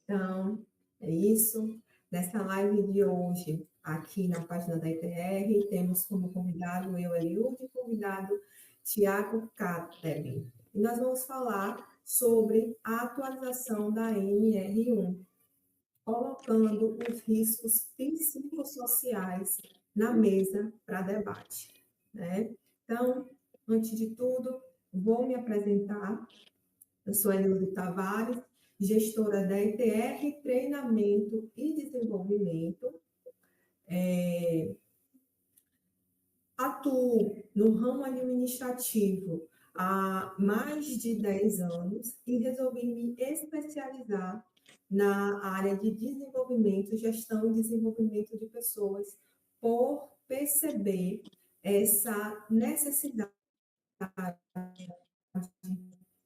Então, é isso. Nessa live de hoje, aqui na página da IPR, temos como convidado eu, Eliud, e convidado Tiago Kateb. E nós vamos falar sobre a atualização da NR1, colocando os riscos psicossociais na mesa para debate, né? Então, antes de tudo, vou me apresentar. Eu sou Eliud Tavares, gestora da ETR, Treinamento e Desenvolvimento. Atuo no ramo administrativo há mais de 10 anos e resolvi me especializar na área de desenvolvimento, gestão e desenvolvimento de pessoas, por perceber essa necessidade,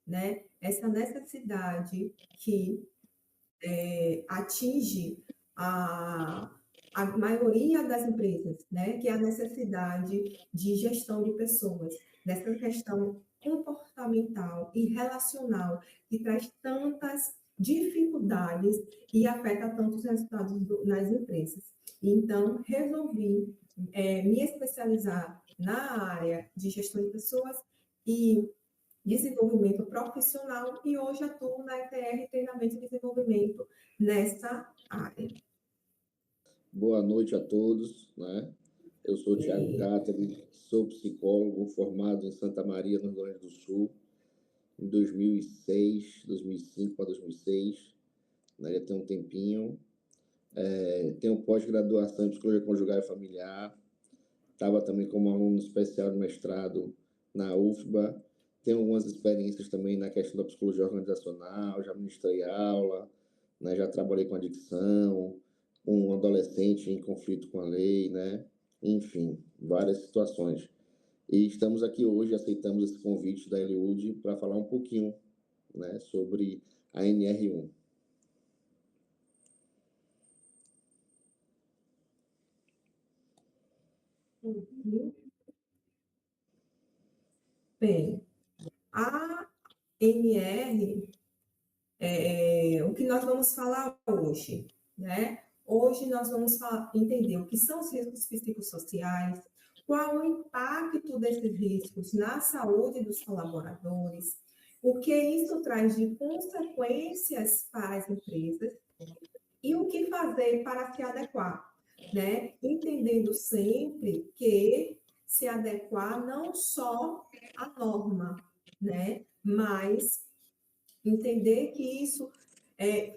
né? Essa necessidade que atinge a maioria das empresas, né? Que é a necessidade de gestão de pessoas, nessa questão comportamental e relacional, que traz tantas dificuldades e afeta tantos resultados nas empresas. Então, resolvi me especializar na área de gestão de pessoas e desenvolvimento profissional, e hoje atuo na ETR Treinamento e Desenvolvimento nessa área. Boa noite a todos, né? Eu sou Tiago Kateb, sou psicólogo formado em Santa Maria, no Rio Grande do Sul, em 2006, 2005 para 2006, né? Já tem um tempinho. Tenho pós-graduação em Psicologia Conjugal e Familiar, estava também como aluno especial de mestrado na UFBA, tenho algumas experiências também na questão da psicologia organizacional, já ministrei aula, né? Já trabalhei com adicção, com um adolescente em conflito com a lei, né? Enfim, várias situações. E estamos aqui hoje, aceitamos esse convite da Eliud para falar um pouquinho, né, sobre a NR1. Bem, a NR, o que nós vamos falar hoje, né? Hoje nós vamos entender o que são os riscos psicossociais, qual o impacto desses riscos na saúde dos colaboradores, o que isso traz de consequências para as empresas e o que fazer para se adequar, né? Entendendo sempre que se adequar não só à norma, né? Mas entender que isso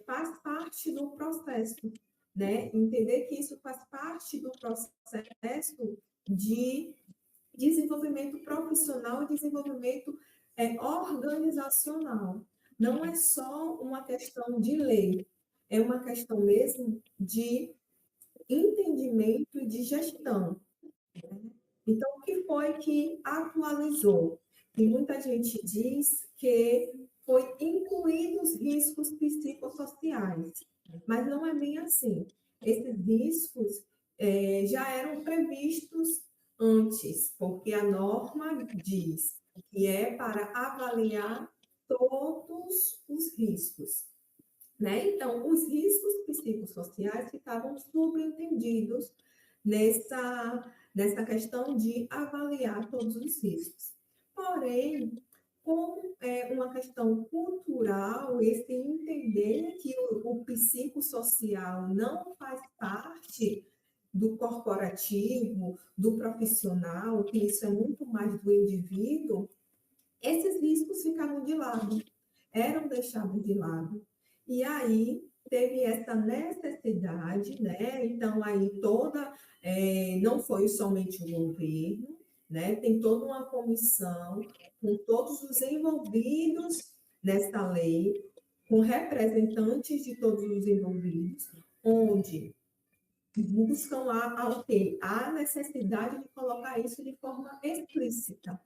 faz parte do processo, né? Entender que isso faz parte do processo de desenvolvimento profissional e desenvolvimento organizacional. Não é só uma questão de lei, é uma questão mesmo de entendimento e de gestão. Então, o que foi que atualizou? E muita gente diz que foi incluído os riscos psicossociais, mas não é bem assim. Esses riscos já eram previstos antes, porque a norma diz que é para avaliar todos os riscos, né? Então, os riscos psicossociais ficavam subentendidos nessa questão de avaliar todos os riscos. Porém, como é uma questão cultural, esse entender que o psicossocial não faz parte do corporativo, do profissional, que isso é muito mais do indivíduo, esses riscos ficavam de lado, eram deixados de lado. E aí teve essa necessidade, né? Então, aí não foi somente o governo, né? Tem toda uma comissão com todos os envolvidos nessa lei, com representantes de todos os envolvidos, onde buscam a necessidade de colocar isso de forma explícita.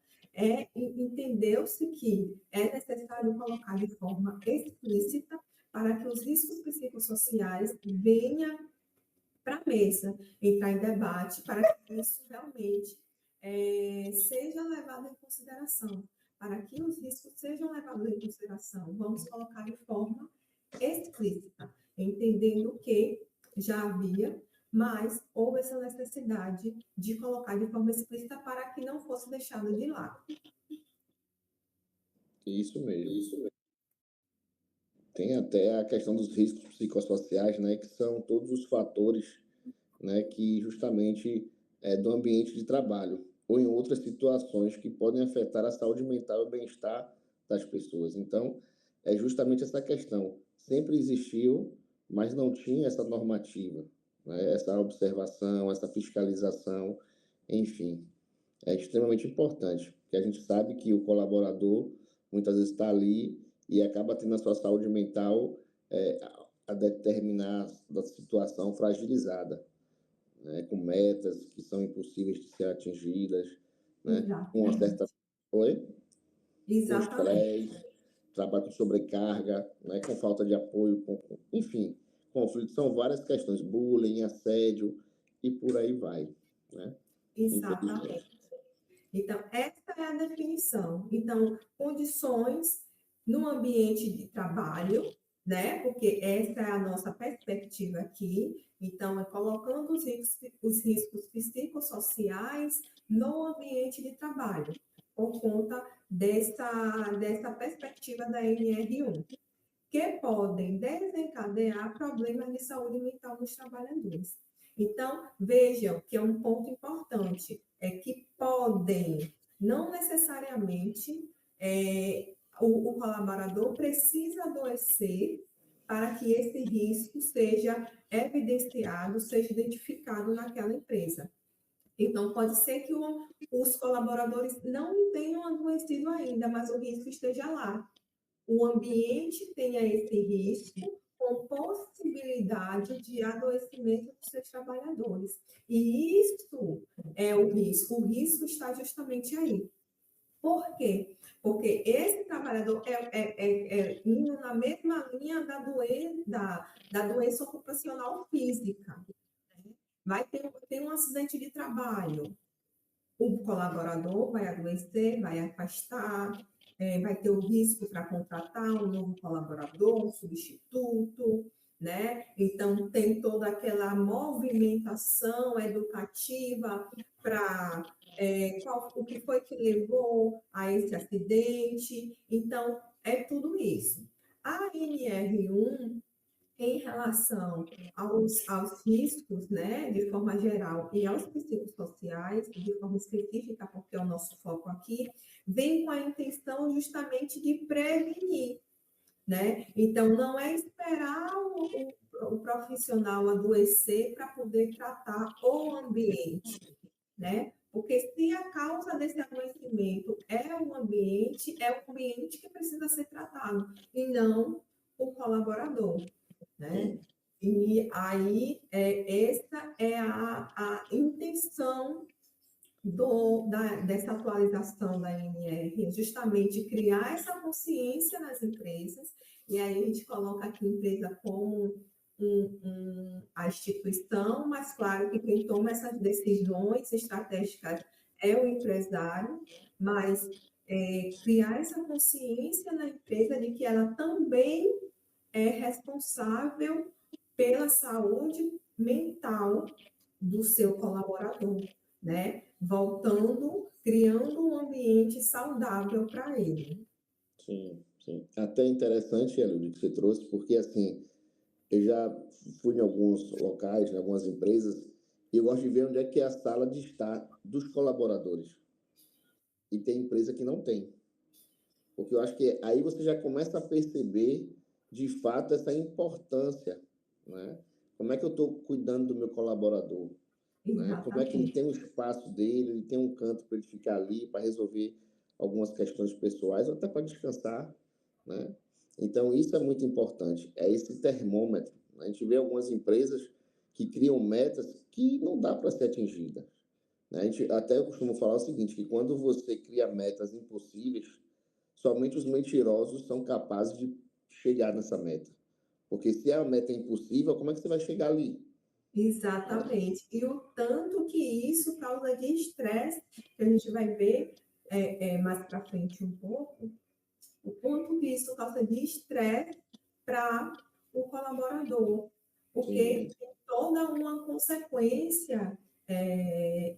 Entendeu-se que é necessário colocar de forma explícita para que os riscos psicossociais venham para a mesa, entrar em debate, para que isso realmente seja levado em consideração. Para que os riscos sejam levados em consideração, vamos colocar de forma explícita. entendendo que já havia, mas houve essa necessidade de colocar de forma explícita para que não fosse deixado de lado. Isso mesmo. Tem até a questão dos riscos psicossociais, né, que são todos os fatores, né, que justamente do ambiente de trabalho ou em outras situações que podem afetar a saúde mental e o bem-estar das pessoas. Então, é justamente essa questão. Sempre existiu, mas não tinha essa normativa, né, essa observação, essa fiscalização, enfim. É extremamente importante, porque a gente sabe que o colaborador muitas vezes está ali e acaba tendo a sua saúde mental é, a determinada situação fragilizada, né, com metas que são impossíveis de ser atingidas, né, com uma certa... Exatamente. Oi? Com Exatamente. estresse, trabalho com sobrecarga, né, com falta de apoio, enfim, conflitos, são várias questões, bullying, assédio e por aí vai, né? Exatamente. Então, essa é a definição. Então, condições no ambiente de trabalho, né? Porque essa é a nossa perspectiva aqui. Então, é colocando os riscos psicossociais no ambiente de trabalho, por conta dessa perspectiva da NR1, que podem desencadear problemas de saúde mental nos trabalhadores. Então, vejam que é um ponto importante, é que podem, não necessariamente, o colaborador precisa adoecer para que esse risco seja evidenciado, seja identificado naquela empresa. Então, pode ser que os colaboradores não tenham adoecido ainda, mas o risco esteja lá. O ambiente tenha esse risco com possibilidade de adoecimento dos seus trabalhadores. E isso é o risco. O risco está justamente aí. Por quê? Porque esse trabalhador é indo na mesma linha da doença ocupacional física. Vai ter um acidente de trabalho, o colaborador vai adoecer, vai afastar, vai ter o risco para contratar um novo colaborador, um substituto, né? Então, tem toda aquela movimentação educativa para o que foi que levou a esse acidente. Então, é tudo isso. A NR1 em relação aos riscos, né, de forma geral, e aos psicossociais, de forma específica, porque é o nosso foco aqui, vem com a intenção justamente de prevenir, né? Então, não é esperar o profissional adoecer para poder tratar o ambiente, né? Porque se a causa desse adoecimento é o ambiente que precisa ser tratado, e não o colaborador, né? E aí, essa é a intenção dessa atualização da NR, justamente criar essa consciência nas empresas, e aí a gente coloca aqui a empresa como a instituição, mas claro que quem toma essas decisões estratégicas é o empresário, mas criar essa consciência na empresa de que ela também é responsável pela saúde mental do seu colaborador, né? Voltando, criando um ambiente saudável para ele. Sim, sim. Até interessante, Elio, que você trouxe, porque assim, eu já fui em alguns locais, em algumas empresas, e eu gosto de ver onde é que é a sala de estar dos colaboradores. E tem empresa que não tem. Porque eu acho que aí você já começa a perceber, de fato, essa importância, né? Como é que eu estou cuidando do meu colaborador? Né? Como é que ele Exatamente. tem um espaço dele, ele tem um canto para ele ficar ali, para resolver algumas questões pessoais, ou até para descansar, né? Então, isso é muito importante, é esse termômetro. A gente vê algumas empresas que criam metas que não dá para ser atingida, né? A gente, até eu costumo falar o seguinte, que quando você cria metas impossíveis, somente os mentirosos são capazes de chegar nessa meta. Porque se a meta é impossível, como é que você vai chegar ali? Exatamente. E o tanto que isso causa de estresse, que a gente vai ver mais para frente um pouco, o quanto que isso causa de estresse para o colaborador, porque tem toda uma consequência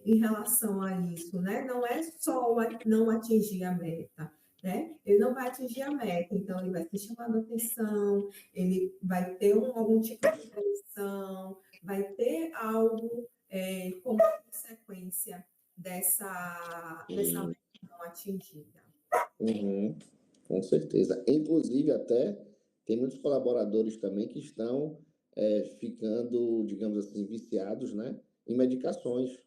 em relação a isso, né? Não é só não atingir a meta, né? Ele não vai atingir a meta, então ele vai ser chamado a atenção, ele vai ter algum tipo de punição, vai ter algo como consequência dessa meta não atingida. Uhum, com certeza. Inclusive, até tem muitos colaboradores também que estão ficando, digamos assim, viciados, né, em medicações,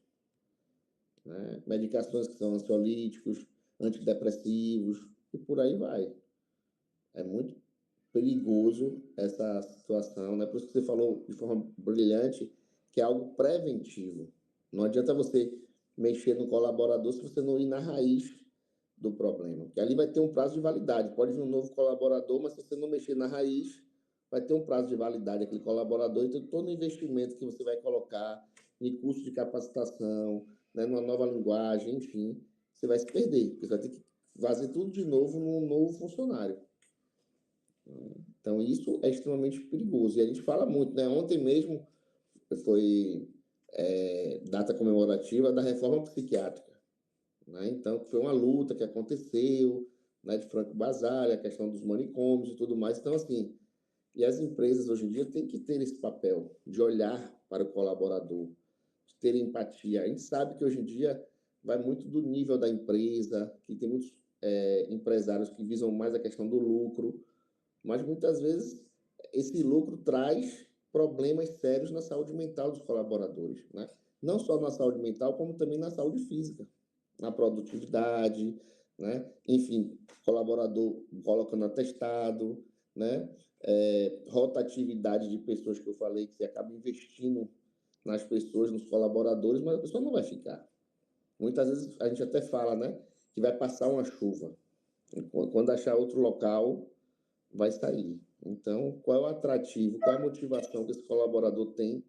né? Medicações que são ansiolíticos, antidepressivos e por aí vai. É muito perigoso essa situação, né? Por isso que você falou de forma brilhante que é algo preventivo. Não adianta você mexer no colaborador se você não ir na raiz do problema. Porque ali vai ter um prazo de validade. Pode vir um novo colaborador, mas se você não mexer na raiz, vai ter um prazo de validade aquele colaborador. Então, todo o investimento que você vai colocar em curso de capacitação, né, numa nova linguagem, enfim, você vai se perder. Porque você vai ter que fazer tudo de novo num novo funcionário. Então, isso é extremamente perigoso. E a gente fala muito, né? Ontem mesmo foi data comemorativa da reforma psiquiátrica, né? Então, foi uma luta que aconteceu, né, de Franco Basaglia, a questão dos manicômios e tudo mais. Então, assim, e as empresas hoje em dia têm que ter esse papel de olhar para o colaborador, de ter empatia. A gente sabe que hoje em dia vai muito do nível da empresa, que tem muitos empresários que visam mais a questão do lucro, mas muitas vezes esse lucro traz problemas sérios na saúde mental dos colaboradores, né? Não só na saúde mental, como também na saúde física, na produtividade, né? Enfim, colaborador colocando atestado, né? Rotatividade de pessoas que eu falei, que você acaba investindo nas pessoas, nos colaboradores, mas a pessoa não vai ficar. Muitas vezes a gente até fala, né, que vai passar uma chuva. Quando achar outro local, vai sair. Então, qual é o atrativo, qual é a motivação que esse colaborador tem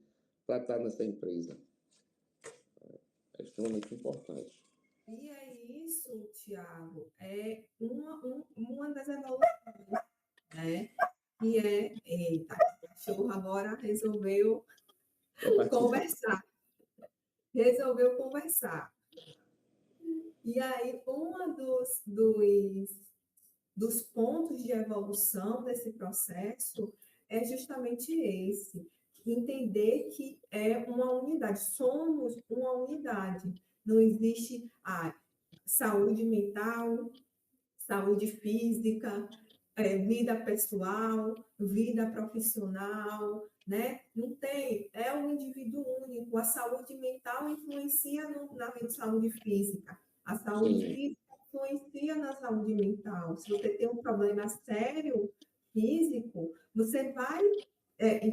para estar nessa empresa? É extremamente importante. E é isso, Tiago, é uma das evoluções, né? E eita, o cachorro agora resolveu conversar. Resolveu conversar. E aí, dos pontos de evolução desse processo é justamente esse, entender que é uma unidade, somos uma unidade, não existe saúde mental, saúde física, vida pessoal, vida profissional, né? Não tem, é um indivíduo único. A saúde mental influencia na saúde física. A saúde Sim. física influencia na saúde mental. Se você tem um problema sério físico, você vai,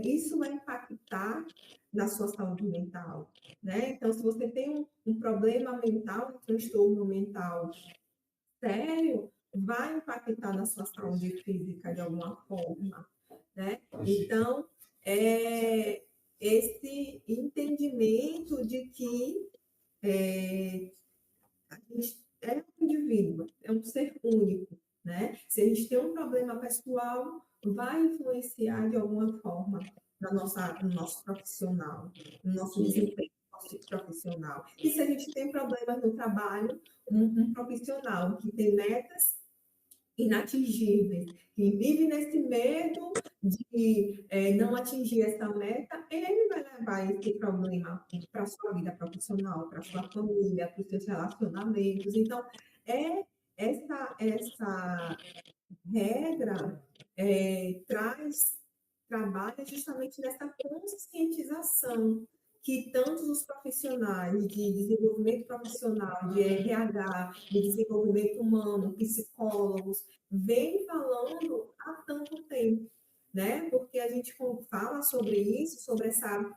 isso vai impactar na sua saúde mental, né? Então, se você tem um problema mental, um transtorno mental sério, vai impactar na sua saúde física de alguma forma, né? Então, esse entendimento de que a gente é um indivíduo, é um ser único, né? Se a gente tem um problema pessoal, vai influenciar de alguma forma no nosso profissional, no nosso desempenho profissional. E se a gente tem problemas no trabalho, um profissional que tem metas inatingíveis, que vive nesse medo de não atingir essa meta, ele vai levar esse problema para a sua vida profissional, para a sua família, para os seus relacionamentos. Então, essa regra trabalha justamente nessa conscientização que tantos os profissionais de desenvolvimento profissional, de RH, de desenvolvimento humano, psicólogos, vêm falando há tanto tempo, né? Porque a gente fala sobre isso, sobre essa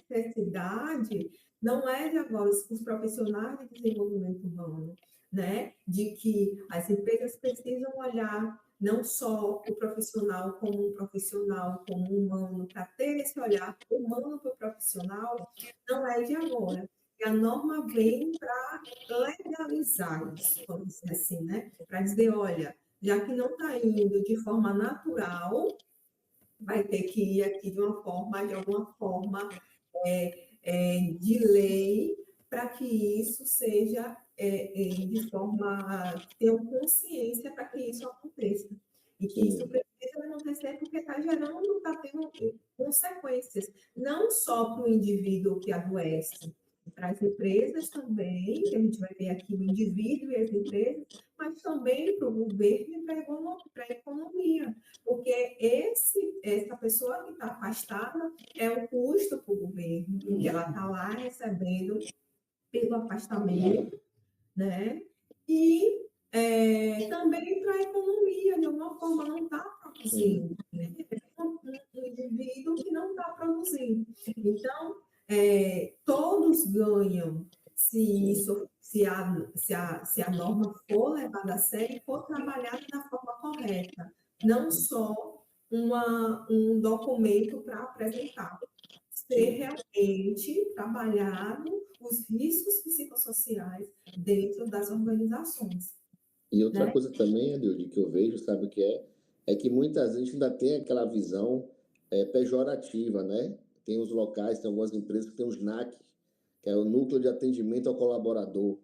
necessidade, não é de agora os profissionais de desenvolvimento humano, né? De que as empresas precisam olhar não só o profissional, como um humano, para ter esse olhar humano para o profissional, não é de agora. E a norma vem para legalizar isso, vamos dizer assim, né? Para dizer, olha, já que não está indo de forma natural, vai ter que ir aqui de alguma forma, de lei, para que isso seja de forma, tenham consciência para que isso aconteça. E que isso precisa acontecer porque está gerando, está tendo consequências, não só para o indivíduo que adoece, para as empresas também, que a gente vai ver aqui o indivíduo e as empresas, mas também para o governo e para a economia, porque essa pessoa que está afastada é um custo para o governo, porque ela está lá recebendo pelo afastamento, né? E também para a economia, de alguma forma, não está produzindo, né? É um indivíduo que não está produzindo. Então, todos ganham se a norma for levada a sério e for trabalhada da forma correta, não só um documento para apresentar. Ser realmente trabalhado os riscos psicossociais dentro das organizações. E outra coisa também, Adilde, que eu vejo, sabe o que é que muitas vezes ainda tem aquela visão pejorativa, né? Tem os locais, tem algumas empresas que tem o SNAC, que é o Núcleo de Atendimento ao Colaborador.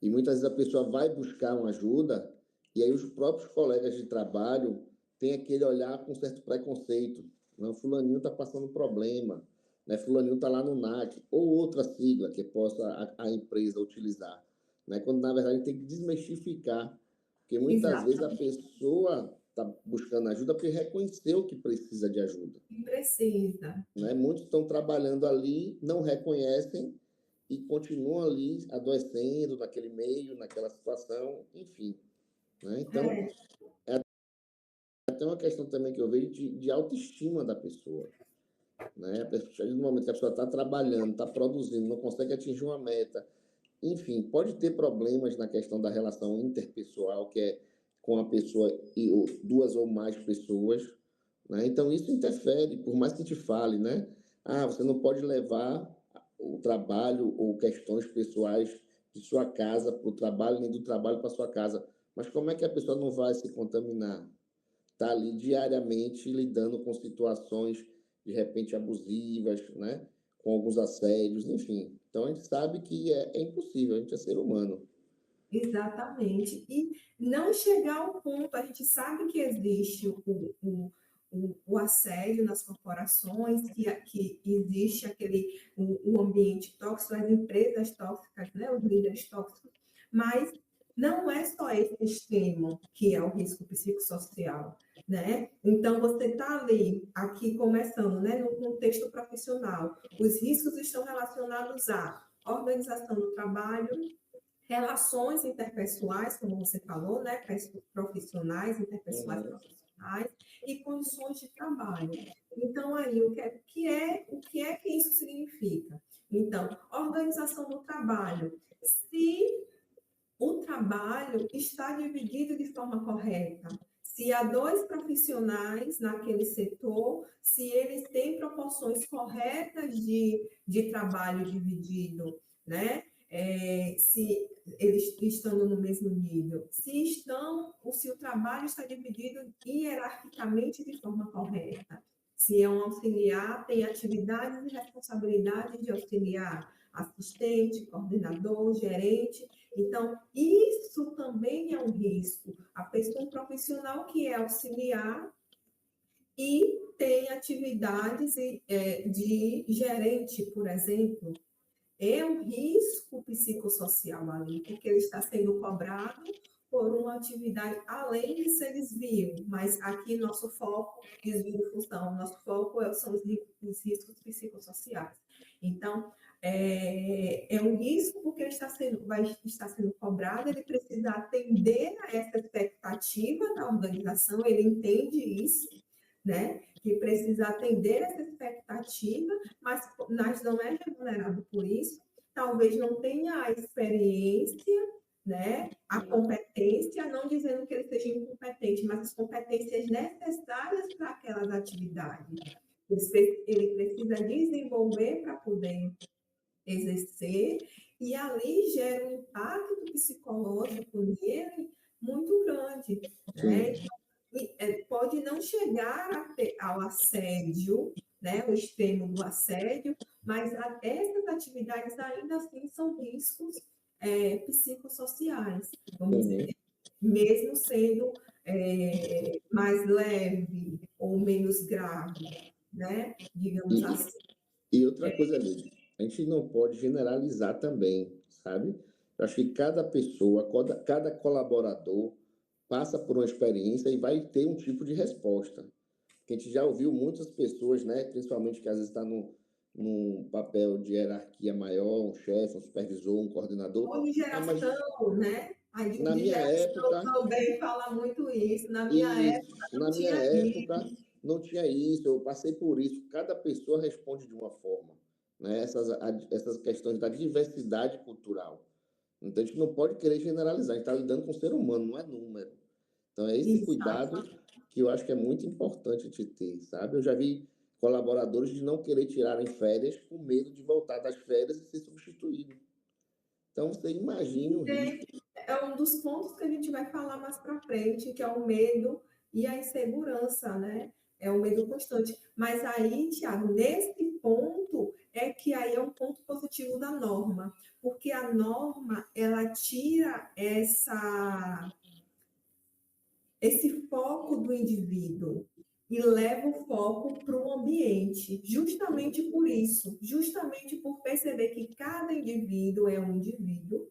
E muitas vezes a pessoa vai buscar uma ajuda e aí os próprios colegas de trabalho têm aquele olhar com certo preconceito. Não, fulaninho está passando problema, né? Fulaninho está lá no NAC, ou outra sigla que possa a empresa utilizar. Né? Quando, na verdade, tem que desmistificar, porque muitas vezes a pessoa está buscando ajuda porque reconheceu que precisa de ajuda. Precisa. Né? Muitos estão trabalhando ali, não reconhecem e continuam ali adoecendo naquele meio, naquela situação, enfim. Né? Então, é até uma questão também que eu vejo de autoestima da pessoa. Né? A partir do momento que a pessoa está trabalhando, está produzindo, não consegue atingir uma meta, enfim, pode ter problemas na questão da relação interpessoal, que é com a pessoa e duas ou mais pessoas, né? Então, isso interfere, por mais que te fale, né? Ah, você não pode levar o trabalho ou questões pessoais de sua casa para o trabalho, nem do trabalho para sua casa. Mas como é que a pessoa não vai se contaminar? Está ali diariamente lidando com situações, de repente, abusivas, né? Com alguns assédios, enfim. Então, a gente sabe que é impossível, a gente é ser humano. Exatamente. E não chegar ao ponto, a gente sabe que existe o assédio nas corporações, que existe o ambiente tóxico, as empresas tóxicas, né, os líderes tóxicos, mas não é só esse extremo que é o risco psicossocial, né? Então, você está ali, aqui começando, né, no contexto profissional, os riscos estão relacionados à organização do trabalho, relações interpessoais, como você falou, né, profissionais, interpessoais profissionais, e condições de trabalho. Então, aí, o que é que isso significa? Então, organização do trabalho. Se o trabalho está dividido de forma correta, se há dois profissionais naquele setor, se eles têm proporções corretas de trabalho dividido, né? Se eles estão no mesmo nível, se o trabalho está dividido hierarquicamente de forma correta, se é um auxiliar, tem atividades e responsabilidades de auxiliar, assistente, coordenador, gerente. Então, isso também é um risco. A pessoa, um profissional que é auxiliar e tem atividades de gerente, por exemplo, é um risco psicossocial ali, porque ele está sendo cobrado por uma atividade além de ser desvio, mas aqui nosso foco, desvio de função, nosso foco são os riscos psicossociais. Então, é um risco porque ele vai estar sendo cobrado, ele precisa atender a essa expectativa da organização, ele entende isso, né? Que precisa atender essa expectativa, mas não é remunerado por isso, talvez não tenha a experiência, né? A competência, não dizendo que ele seja incompetente, mas as competências necessárias para aquelas atividades. Ele precisa desenvolver para poder exercer, e ali gera um impacto psicológico nele muito grande, né? pode não chegar ao assédio, né, o extremo do assédio, mas essas atividades ainda assim são riscos psicossociais, vamos dizer, mesmo sendo mais leve ou menos grave, né, digamos assim. E outra coisa, Lili, a gente não pode generalizar também, sabe? Eu acho que cada pessoa, cada colaborador passa por uma experiência e vai ter um tipo de resposta. Que a gente já ouviu muitas pessoas, né, principalmente que às vezes está num papel de hierarquia maior, um chefe, um supervisor, um coordenador. Ou de Mas geração, né? A na de minha geração época, também fala muito isso. Na minha época isso, não na minha tinha época isso. não tinha isso, eu passei por isso. Cada pessoa responde de uma forma, né? Essas questões da diversidade cultural. Então a gente não pode querer generalizar, a gente está lidando com o ser humano, não é número. Então é esse Exato. cuidado que eu acho que é muito importante a gente ter, sabe? Eu já vi colaboradores de não querer tirarem férias com medo de voltar das férias e ser substituído. Então você imagine o risco. É um dos pontos que a gente vai falar mais para frente, que é o medo e a insegurança, né? É o medo constante. Mas aí, Tiago, nesse ponto é que aí é um ponto positivo da norma, porque a norma ela tira esse foco do indivíduo e leva o foco para o ambiente, justamente por isso, justamente por perceber que cada indivíduo é um indivíduo.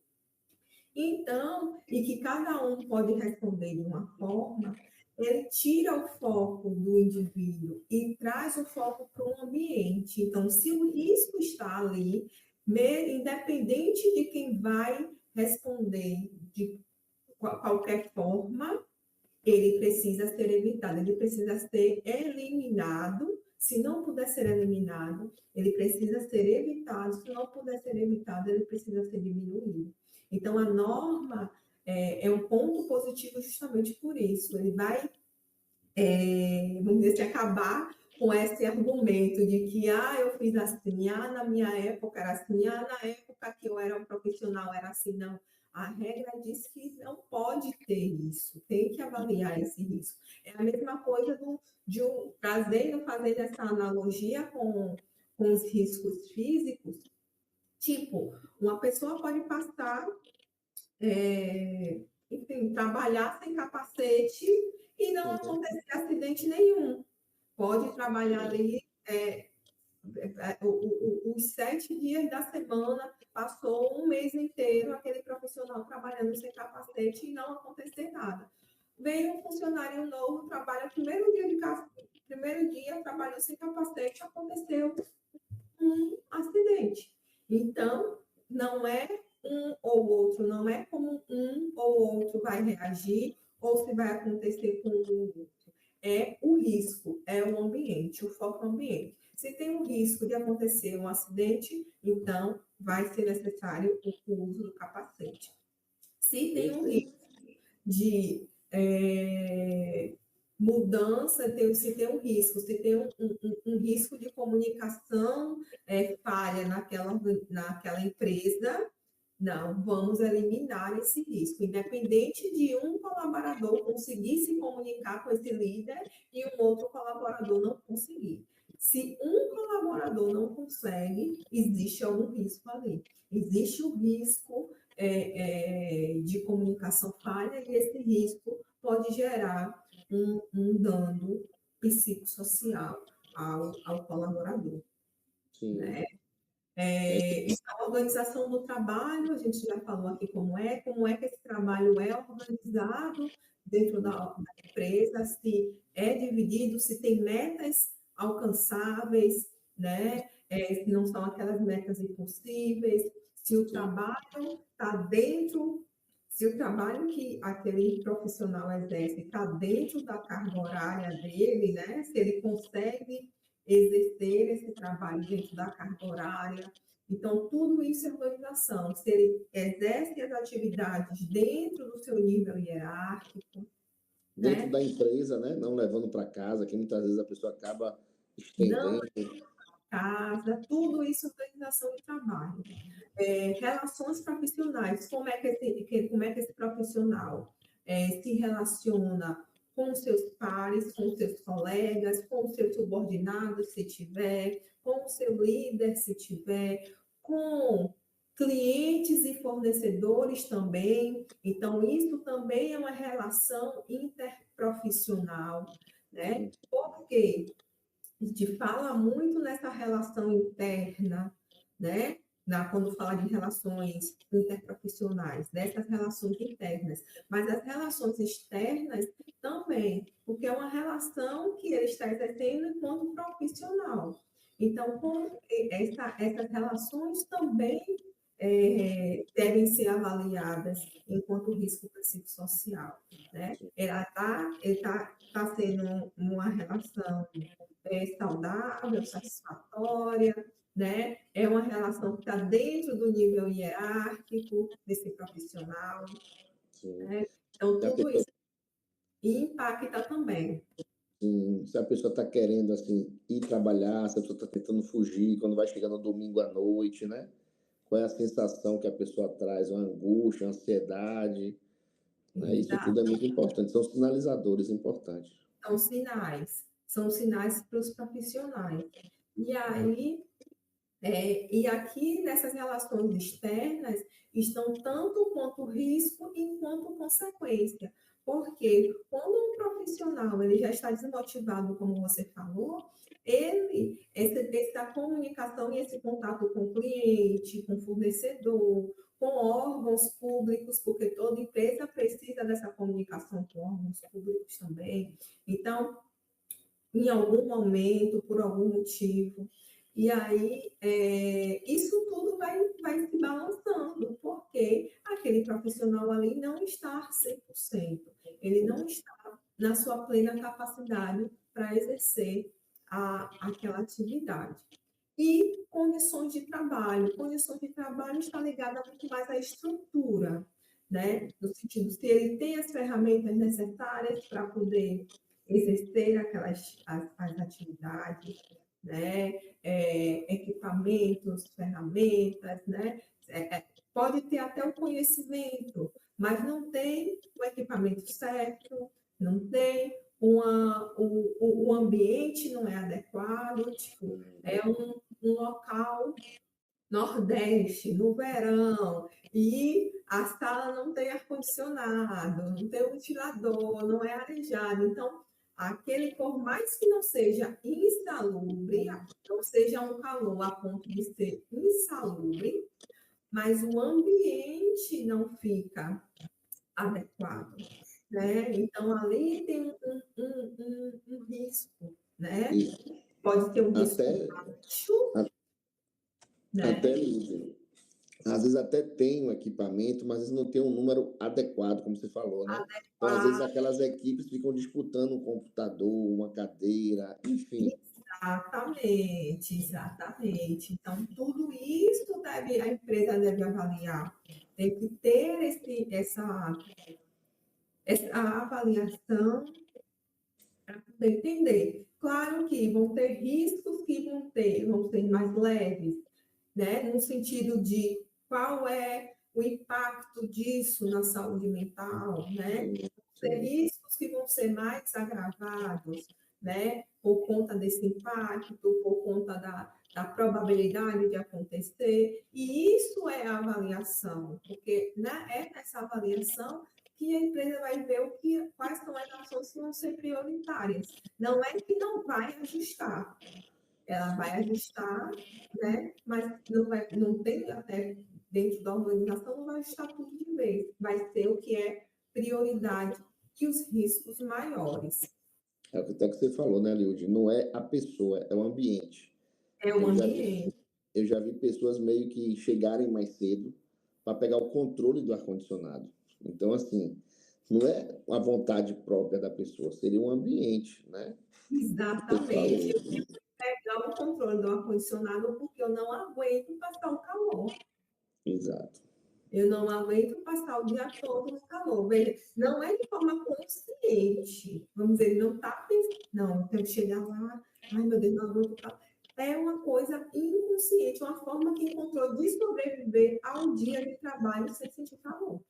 Então, e que cada um pode responder de uma forma, ele tira o foco do indivíduo e traz o foco para o ambiente. Então, se o risco está ali, independente de quem vai responder de qualquer forma, ele precisa ser evitado, ele precisa ser eliminado. Se não puder ser eliminado, ele precisa ser evitado. Se não puder ser evitado, ele precisa ser diminuído. Então, a norma é um ponto positivo justamente por isso. Ele vai, vamos dizer assim, acabar com esse argumento de que, eu fiz assim, na minha época era assim, na época que eu era um profissional era assim, não. A regra diz que não pode ter isso, tem que avaliar esse risco. É a mesma coisa fazendo essa analogia com os riscos físicos, tipo, uma pessoa pode passar, enfim, trabalhar sem capacete e não acontecer acidente nenhum. Pode trabalhar ali os 7 dias da semana, passou um mês inteiro aquele profissional trabalhando sem capacete e não acontecer nada. Veio um funcionário novo, trabalha primeiro dia, trabalhou sem capacete, aconteceu um acidente. Então, não é um ou outro, não é como um ou outro vai reagir ou se vai acontecer com o outro. É o risco, é o ambiente, o foco ambiente. Se tem um risco de acontecer um acidente, então vai ser necessário o uso do capacete. Se tem um risco de mudança, se tem um risco, se tem um risco de comunicação falha naquela empresa, não, vamos eliminar esse risco, independente de um colaborador conseguir se comunicar com esse líder e um outro colaborador não conseguir. Se um colaborador não consegue, existe algum risco ali. Existe o risco de comunicação falha e esse risco pode gerar um dano psicossocial ao colaborador. Sim. Né? A organização do trabalho, a gente já falou aqui como é que esse trabalho é organizado dentro da empresa, se é dividido, se tem metas alcançáveis, né? Se não são aquelas metas impossíveis, se o trabalho está dentro, se o trabalho que aquele profissional exerce está dentro da carga horária dele, né? Se ele consegue exercer esse trabalho dentro da carga horária. Então, tudo isso é organização. Se ele exerce as atividades dentro do seu nível hierárquico. Dentro da empresa, né? Não levando para casa, que muitas vezes a pessoa acaba estendendo. Casa, tudo isso é organização de trabalho. Relações profissionais, como é que esse profissional se relaciona com os seus pares, com os seus colegas, com os seus subordinados, se tiver, com o seu líder, se tiver, com clientes e fornecedores também. Então, isso também é uma relação interprofissional, né? Porque a gente fala muito nessa relação interna, né? Quando fala de relações interprofissionais, dessas relações internas, mas as relações externas também, porque é uma relação que ele está exercendo enquanto profissional. Então, essas relações também devem ser avaliadas enquanto risco psicossocial, né? Ele tá sendo uma relação saudável, satisfatória, né? É uma relação que está dentro do nível hierárquico desse profissional, né? Então, tudo isso impacta também. Sim, se a pessoa está querendo assim ir trabalhar, se a pessoa está tentando fugir, quando vai chegar no domingo à noite, né? Qual é a sensação que a pessoa traz? Uma angústia, uma ansiedade, né? Isso tudo é muito importante, são sinalizadores importantes. São sinais para os profissionais. E aí, e aqui nessas relações externas estão tanto quanto risco enquanto consequência. Porque quando um profissional ele já está desmotivado, como você falou, essa comunicação e esse contato com o cliente, com o fornecedor, com órgãos públicos, porque toda empresa precisa dessa comunicação com órgãos públicos também. Então, em algum momento, por algum motivo. E aí, isso tudo vai se balançando, porque aquele profissional ali não está 100%, ele não está na sua plena capacidade para exercer aquela atividade. E condições de trabalho está ligada muito mais à estrutura, né? No sentido, se ele tem as ferramentas necessárias para poder exercer as atividades, né? Equipamentos, ferramentas, né? Pode ter até o conhecimento, mas não tem o equipamento certo, não tem o ambiente não é adequado, tipo, é um local Nordeste, no verão, e a sala não tem ar-condicionado, não tem ventilador, não é arejado. Então, por mais que não seja insalubre, não seja um calor a ponto de ser insalubre, mas o ambiente não fica adequado, né? Então, ali tem um risco, né? Pode ter um risco baixo, né? Até às vezes até tem um equipamento, mas não tem um número adequado, como você falou, né? Então, às vezes, aquelas equipes ficam disputando um computador, uma cadeira, enfim. Exatamente. Então, tudo isso a empresa deve avaliar. Tem que ter essa avaliação para poder entender. Claro que vão ter riscos que vão ser mais leves, né? No sentido de qual é o impacto disso na saúde mental, né? Ter riscos que vão ser mais agravados, né? Por conta desse impacto, por conta da probabilidade de acontecer. E isso é a avaliação, porque é nessa avaliação que a empresa vai ver quais são as ações que vão ser prioritárias. Não é que não vai ajustar, ela vai ajustar, né? Mas não tem até dentro da organização, não vai ajustar tudo de vez. Vai ser o que é prioridade e os riscos maiores. É o que até que você falou, né, Liud? Não é a pessoa, é o ambiente. É o ambiente. Eu já vi pessoas meio que chegarem mais cedo para pegar o controle do ar-condicionado. Então, assim, não é a vontade própria da pessoa, seria um ambiente, né? Exatamente. Eu tenho que pegar o controle do ar-condicionado porque eu não aguento passar o calor. Exato. Eu não aguento passar o dia todo no calor. Veja, não é de forma consciente. Vamos dizer, ele não está pensando, não, tenho que chegar lá, ai meu Deus, não aguento calor. É uma coisa inconsciente, uma forma que encontrou de sobreviver ao dia de trabalho sem sentir calor.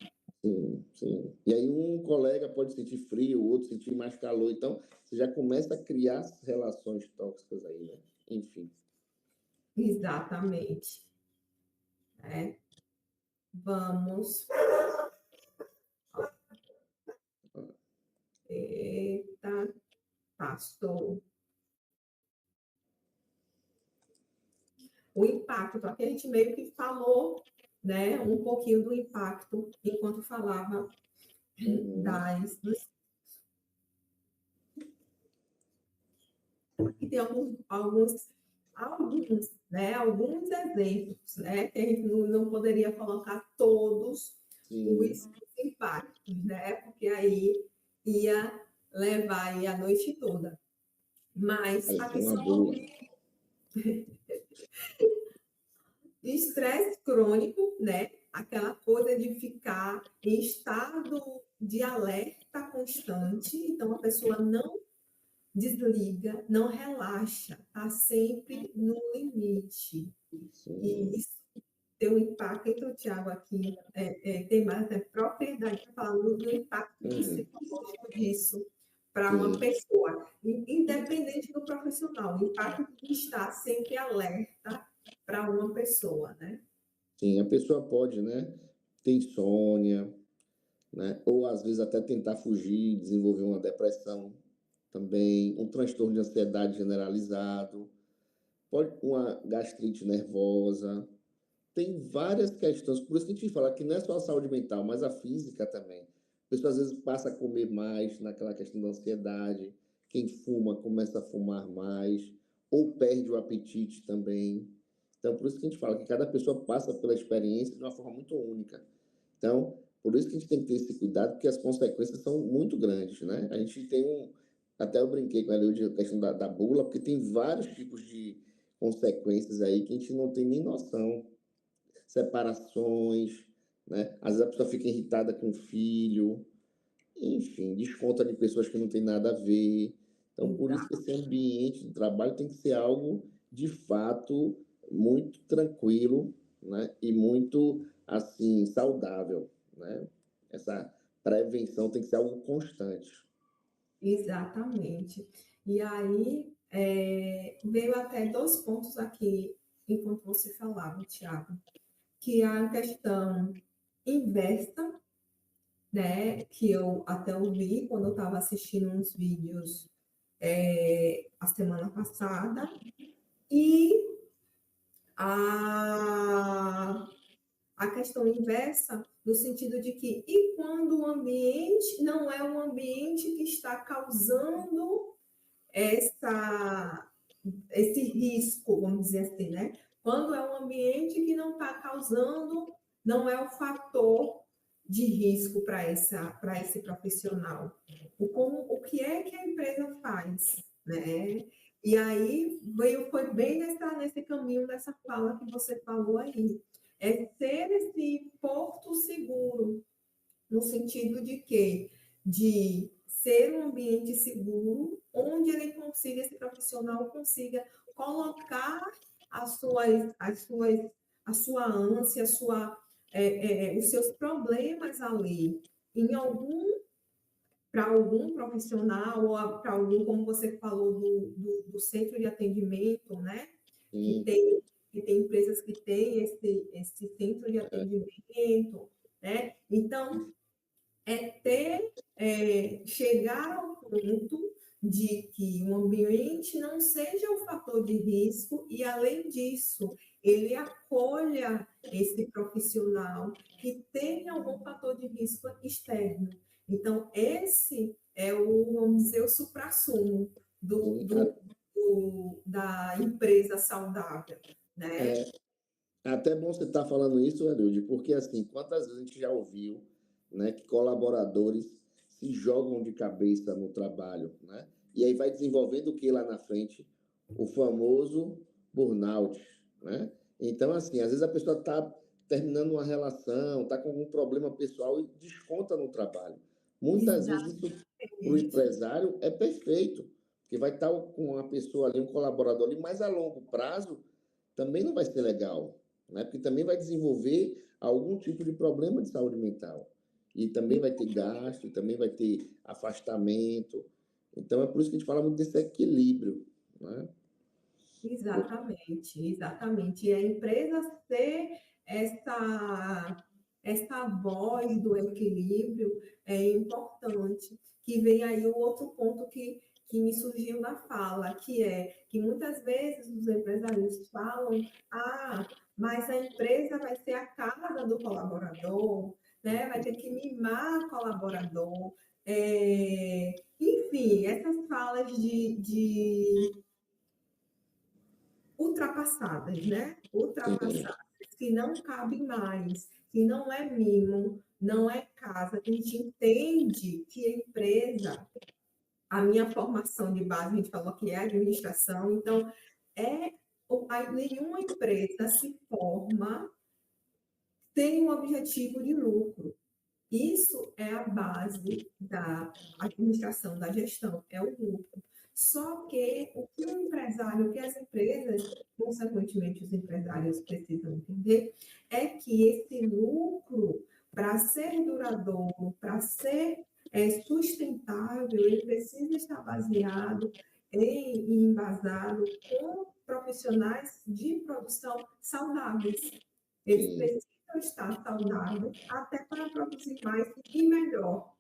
Sim, sim. E aí um colega pode sentir frio, o outro sentir mais calor. Então, você já começa a criar relações tóxicas aí, né? Enfim. Exatamente. Né? Vamos. Eita, pastor. O impacto, aqui a gente meio que falou, né, um pouquinho do impacto enquanto falava dos... E tem alguns exemplos, né, que a gente não poderia colocar todos os impactos, né, porque aí ia levar aí a noite toda. Mas aqui são estresse crônico, né? Aquela coisa de ficar em estado de alerta constante. Então, a pessoa não desliga, não relaxa, está sempre no limite. Sim. E isso tem um impacto, então, Tiago, aqui tem mais propriedade para falar do impacto psicológico disso para uma pessoa, independente do profissional, o impacto de estar sempre alerta para uma pessoa, né? Sim, a pessoa pode, né, ter insônia, né, ou às vezes até tentar fugir, desenvolver uma depressão também, um transtorno de ansiedade generalizado, pode uma gastrite nervosa. Tem várias questões, por isso que a gente fala que não é só a saúde mental, mas a física também. A pessoa às vezes passa a comer mais naquela questão da ansiedade, quem fuma começa a fumar mais, ou perde o apetite também. Então, por isso que a gente fala que cada pessoa passa pela experiência de uma forma muito única. Então, por isso que a gente tem que ter esse cuidado, porque as consequências são muito grandes, né? A gente tem até eu brinquei com ela hoje, a questão da bula, porque tem vários tipos de consequências aí que a gente não tem nem noção. Separações, né? Às vezes a pessoa fica irritada com o filho, enfim, desconta de pessoas que não tem nada a ver. Então, por isso que esse ambiente de trabalho tem que ser algo, de fato, muito tranquilo, né? E muito, assim, saudável, né? Essa prevenção tem que ser algo constante. Exatamente. E aí, veio até 2 pontos aqui, enquanto você falava, Tiago, que é a questão inversa, né, que eu até ouvi quando eu estava assistindo uns vídeos a semana passada, e a questão inversa, no sentido de que, e quando o ambiente não é um ambiente que está causando esse risco, vamos dizer assim, né? Quando é um ambiente que não está causando, não é o fator de risco para esse profissional. O que é que a empresa faz, né? E aí foi bem nesse caminho dessa fala que você falou aí. É ser esse porto seguro, no sentido de quê? De ser um ambiente seguro, onde esse profissional consiga colocar a sua ânsia, os seus problemas ali em para algum profissional, ou para algum, como você falou, do centro de atendimento, né? Sim. Que tem empresas que têm esse centro de atendimento, né? Então, chegar ao ponto de que o ambiente não seja um fator de risco e, além disso, ele acolha esse profissional que tem algum fator de risco externo. Então, esse é vamos dizer, o suprassumo da empresa saudável, né? É até bom você estar falando isso, Eduardo, porque assim, quantas vezes a gente já ouviu, né, que colaboradores se jogam de cabeça no trabalho, né? E aí vai desenvolvendo o que lá na frente? O famoso burnout, né? Então, assim, às vezes a pessoa está terminando uma relação, está com algum problema pessoal e desconta no trabalho. Muitas vezes isso para o empresário é perfeito, porque vai estar com uma pessoa ali, um colaborador ali, mas a longo prazo também não vai ser legal, né? Porque também vai desenvolver algum tipo de problema de saúde mental. E também vai ter gasto, também vai ter afastamento. Então, é por isso que a gente fala muito desse equilíbrio, né? Exatamente, exatamente. E a empresa ser essa voz do equilíbrio é importante. Que vem aí o outro ponto que me surgiu na fala, que é que muitas vezes os empresários falam, mas a empresa vai ser a casa do colaborador, né? Vai ter que mimar o colaborador. Enfim, essas falas de ultrapassadas, né? Sim, Ultrapassadas, que não cabe mais, que não é mimo, não é casa. A gente entende que a empresa, a minha formação de base, a gente falou que é administração, então é nenhuma empresa se forma sem um objetivo de lucro. Isso é a base da administração, da gestão, é o lucro. Só que o que o empresário, o que as empresas, consequentemente os empresários precisam entender, é que esse lucro, para ser duradouro, para ser sustentável, ele precisa estar baseado e embasado com profissionais de produção saudáveis. Eles sim, precisam estar saudáveis até para produzir mais e melhor,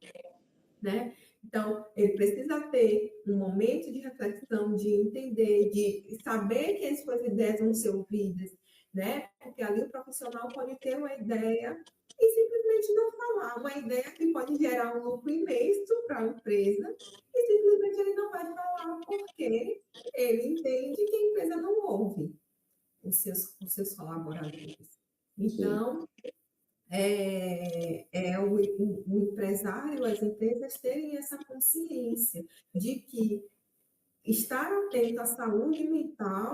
né? Então, ele precisa ter um momento de reflexão, de entender, de saber que as suas ideias vão ser ouvidas, né? Porque ali o profissional pode ter uma ideia e simplesmente não falar, uma ideia que pode gerar um lucro imenso para a empresa e simplesmente ele não vai falar porque ele entende que a empresa não ouve os seus colaboradores. sim. Então, o empresário, as empresas terem essa consciência de que estar atento à saúde mental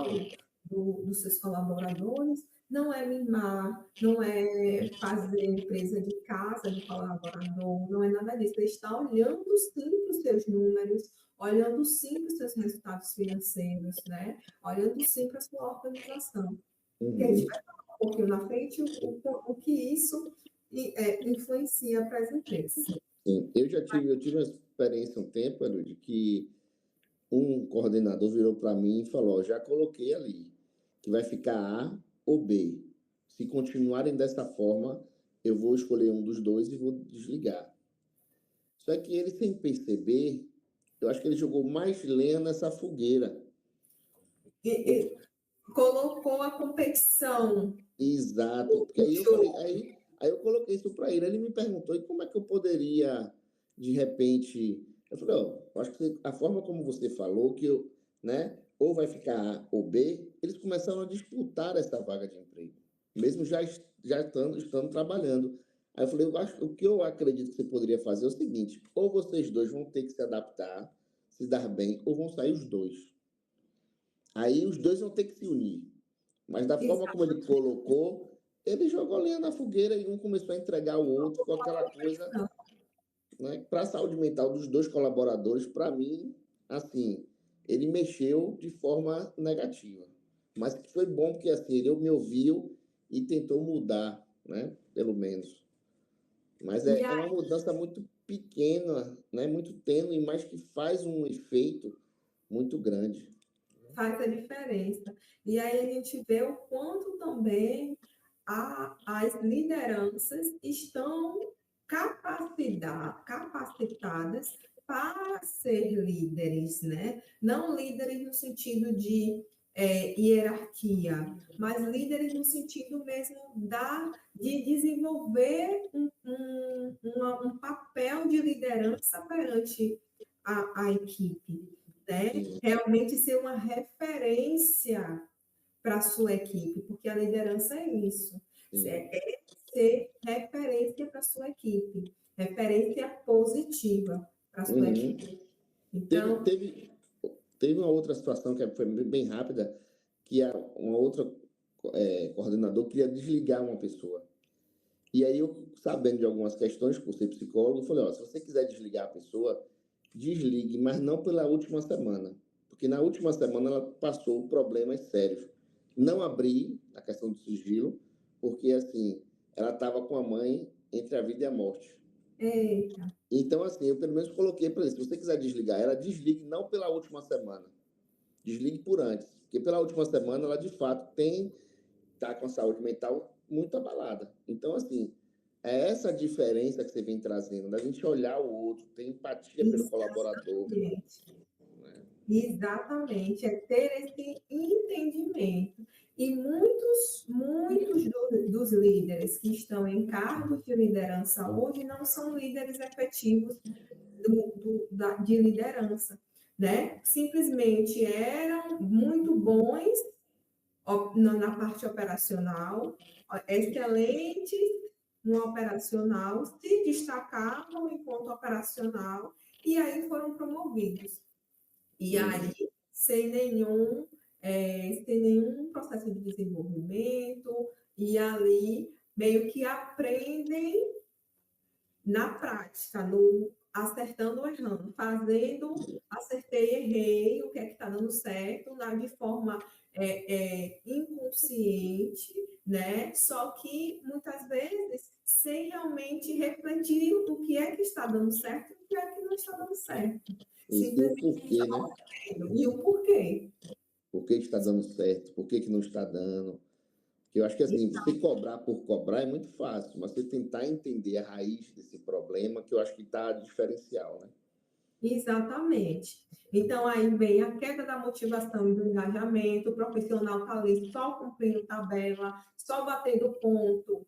dos seus colaboradores não é mimar, não é fazer empresa de casa de colaborador, não é nada disso. É estar olhando sim para os seus números, olhando sim para os seus resultados financeiros, né? Olhando sim para a sua organização. Que a gente Uhum. vai falar um pouquinho na frente o que isso influencia para as empresas. Sim. Eu tive uma experiência um tempo, Elu, de que um coordenador virou para mim e falou: "Ó, já coloquei ali que vai ficar A ou B. Se continuarem dessa forma, eu vou escolher um dos dois e vou desligar." Só que ele, sem perceber, eu acho que ele jogou mais lenha nessa fogueira. E colocou a competição Exato. Porque no aí eu falei, jogo. aí eu coloquei isso para ele. Ele me perguntou, e como é que eu poderia, de repente. Eu falei, ó, eu acho que a forma como você falou, que eu, né, ou vai ficar A ou B, eles começaram a disputar essa vaga de emprego, mesmo já estando trabalhando. Aí eu falei, eu acho, o que eu acredito que você poderia fazer é o seguinte: ou vocês dois vão ter que se adaptar, se dar bem, ou vão sair os dois. Aí os dois vão ter que se unir. Mas da forma como ele colocou, ele jogou lenha na fogueira e um começou a entregar o outro com aquela coisa, né? Para a saúde mental dos dois colaboradores, para mim, assim, ele mexeu de forma negativa. Mas que foi bom porque assim, ele me ouviu e tentou mudar, né? Pelo menos. Mas E é uma mudança muito pequena, né? Muito tênue, mas que faz um efeito muito grande. faz a diferença. E aí a gente vê o quanto também as lideranças estão capacitadas para ser líderes, né? Não líderes no sentido de hierarquia, mas líderes no sentido mesmo de desenvolver um papel de liderança perante a equipe, né? Sim, Realmente ser uma referência para a sua equipe, porque a liderança é isso, sim. é ser referência para a sua equipe, referência positiva para a sua Uhum. equipe. Teve, Então, teve, teve uma outra situação que foi bem rápida, que uma outra coordenador queria desligar uma pessoa. E aí eu, sabendo de algumas questões, por ser psicólogo, eu falei, ó, se você quiser desligar a pessoa, desligue, mas não pela última semana. Porque na última semana ela passou problemas sérios. Não abri a questão do sigilo, porque assim, ela estava com a mãe entre a vida e a morte. Eita. Então, assim, eu pelo menos coloquei para ele, se você quiser desligar ela, desligue não pela última semana, desligue por antes, porque pela última semana ela, de fato, tá com a saúde mental muito abalada. Então, assim, é essa diferença que você vem trazendo, da gente olhar o outro, ter empatia pelo colaborador. Exatamente. Né? Exatamente, é ter esse entendimento. E muitos dos líderes que estão em cargos de liderança hoje não são líderes efetivos de liderança, né? Simplesmente eram muito bons na parte operacional, excelentes no operacional, se destacavam enquanto operacional e aí foram promovidos. E aí, sem nenhum processo de desenvolvimento, e ali meio que aprendem na prática, no acertando ou errando, fazendo, acertei, errei, o que é que está dando certo, de forma inconsciente, né? Só que muitas vezes sem realmente refletir o que é que está dando certo e o que é que não está dando certo. Isso, e o Simplesmente porquê, né? e o porquê. Por que está dando certo? Por que não está dando? Porque eu acho que, assim, você cobrar por cobrar é muito fácil, mas você tentar entender a raiz desse problema, que eu acho que está diferencial, né? Exatamente. Então, aí vem a queda da motivação e do engajamento, o profissional está ali só cumprindo tabela, só batendo ponto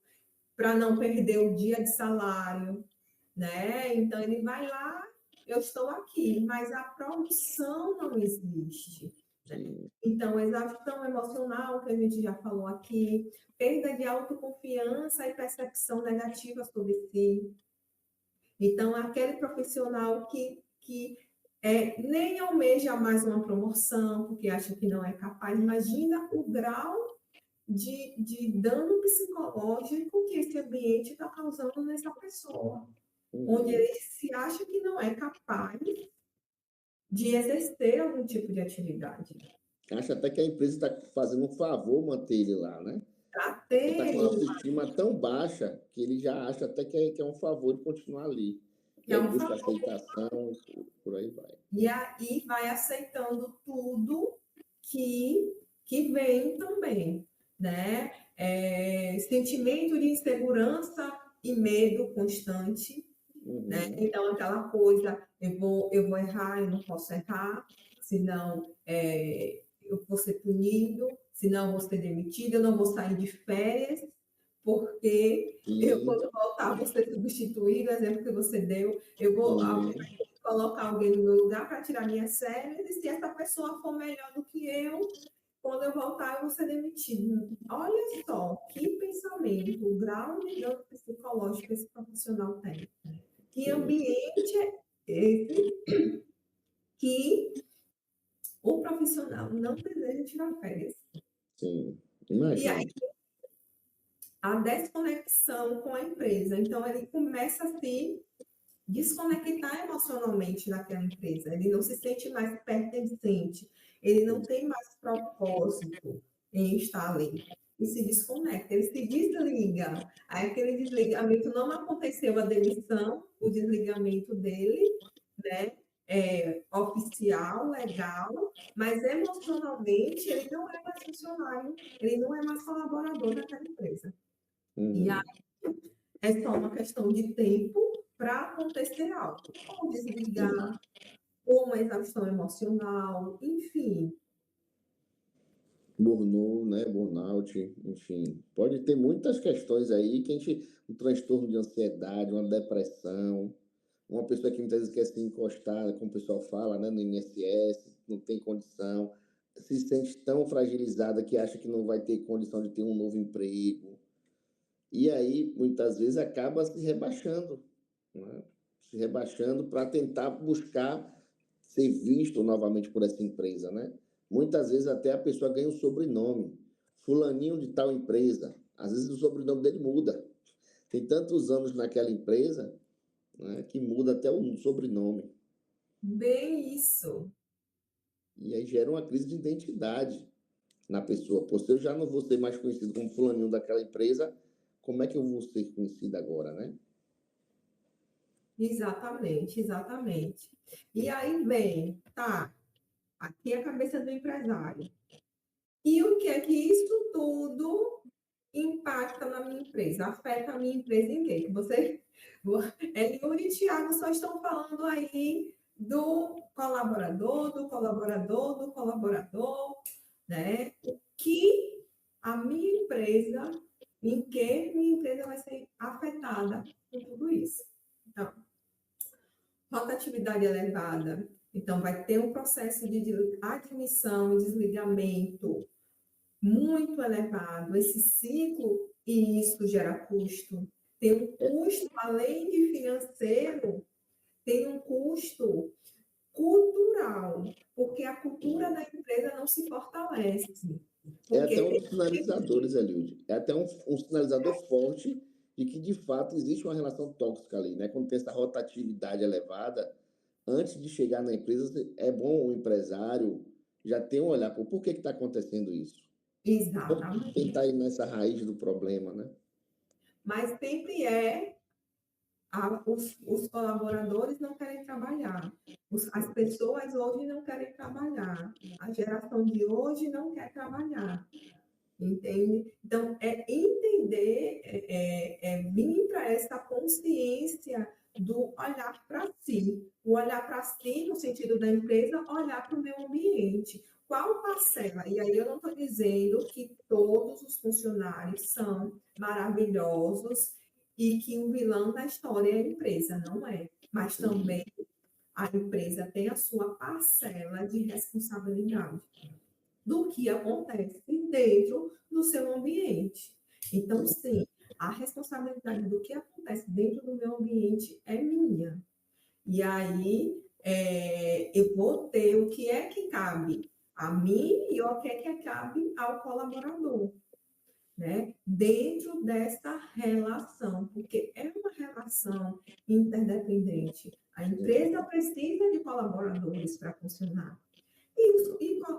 para não perder o dia de salário, né? Então, ele vai lá, eu estou aqui, mas a produção não existe. Né? Então, exaustão emocional, que a gente já falou aqui, perda de autoconfiança e percepção negativa sobre si. Então, aquele profissional que nem almeja mais uma promoção, porque acha que não é capaz, imagina o grau de dano psicológico que esse ambiente está causando nessa pessoa, onde ele se acha que não é capaz de exercer algum tipo de atividade. Acha até que a empresa está fazendo um favor manter ele lá, né? Para Ele está com ter a autoestima tão baixa que ele já acha até que é um favor de continuar ali. E que é aí um busca favor, aceitação e por aí vai. e aí vai aceitando tudo que vem também, né? Sentimento de insegurança e medo constante, né? Então, aquela coisa, eu vou errar, eu não posso errar, senão eu vou ser punido, senão eu vou ser demitido, eu não vou sair de férias, porque eu, quando voltar, vou ser substituído, exemplo que você deu, eu vou colocar alguém no meu lugar para tirar minhas férias, e se essa pessoa for melhor do que eu, quando eu voltar, eu vou ser demitido. Olha só, que pensamento, o grau de dano psicológico que esse profissional tem. Que ambiente é esse que o profissional não deseja tirar férias? Sim, E aí, imagina. a desconexão com a empresa. Então, ele começa a se desconectar emocionalmente daquela empresa. Ele não se sente mais pertencente. Ele não tem mais propósito em estar ali. E se desconecta, ele se desliga. Aí, aquele desligamento não aconteceu a demissão, o desligamento dele, né? Oficial, legal, mas emocionalmente ele não é mais funcionário, ele não é mais colaborador daquela empresa. E aí é só uma questão de tempo para acontecer algo, ou desligar, ou uma exaustão emocional, enfim. Burnout, né? Burnout, enfim. Pode ter muitas questões aí que um transtorno de ansiedade, uma depressão, uma pessoa que muitas vezes quer se encostar, como o pessoal fala, né, no INSS, não tem condição, se sente tão fragilizada que acha que não vai ter condição de ter um novo emprego. E aí, muitas vezes, acaba se rebaixando, né? Se rebaixando para tentar buscar ser visto novamente por essa empresa, né? Muitas vezes até a pessoa ganha um sobrenome, fulaninho de tal empresa. Às vezes o sobrenome dele muda. Tem tantos anos naquela empresa, né, que muda até o sobrenome. Bem isso. E aí gera uma crise de identidade na pessoa. Pô, se eu já não vou ser mais conhecido como fulaninho daquela empresa, como é que eu vou ser conhecido agora, né? Exatamente, exatamente. E aí vem, tá, aqui é a cabeça do empresário. E o que é que isso tudo impacta na minha empresa? Afeta a minha empresa em quê? Que você, Yuri e Thiago só estão falando aí do colaborador, do colaborador, do colaborador, né? O que a minha empresa, em que minha empresa vai ser afetada com tudo isso? Então, rotatividade elevada. Então, vai ter um processo de admissão e desligamento muito elevado. Esse ciclo, e isso gera custo. Tem um custo, além de financeiro, tem um custo cultural, porque a cultura da empresa não se fortalece. É até Porque um dos sinalizadores, Eliud. É até um sinalizador forte de que, de fato, existe uma relação tóxica ali, né? Quando tem essa rotatividade elevada, antes de chegar na empresa, é bom o empresário já ter um olhar por que está acontecendo isso. Vamos exatamente. tentar ir nessa raiz do problema, né? Mas sempre os colaboradores não querem trabalhar, as pessoas hoje não querem trabalhar, a geração de hoje não quer trabalhar, entende? Então, é entender, vir para essa consciência do olhar para si, o olhar para si no sentido da empresa, olhar para o meio ambiente. Qual parcela? E aí eu não estou dizendo que todos os funcionários são maravilhosos e que o vilão da história é a empresa, não é. Mas também a empresa tem a sua parcela de responsabilidade do que acontece dentro do seu ambiente. Então, sim, a responsabilidade do que acontece dentro do meu ambiente é minha. E aí, eu vou ter o que é que cabe a mim e o que é que cabe ao colaborador, né? Dentro dessa relação, porque é uma relação interdependente. A empresa precisa de colaboradores para funcionar.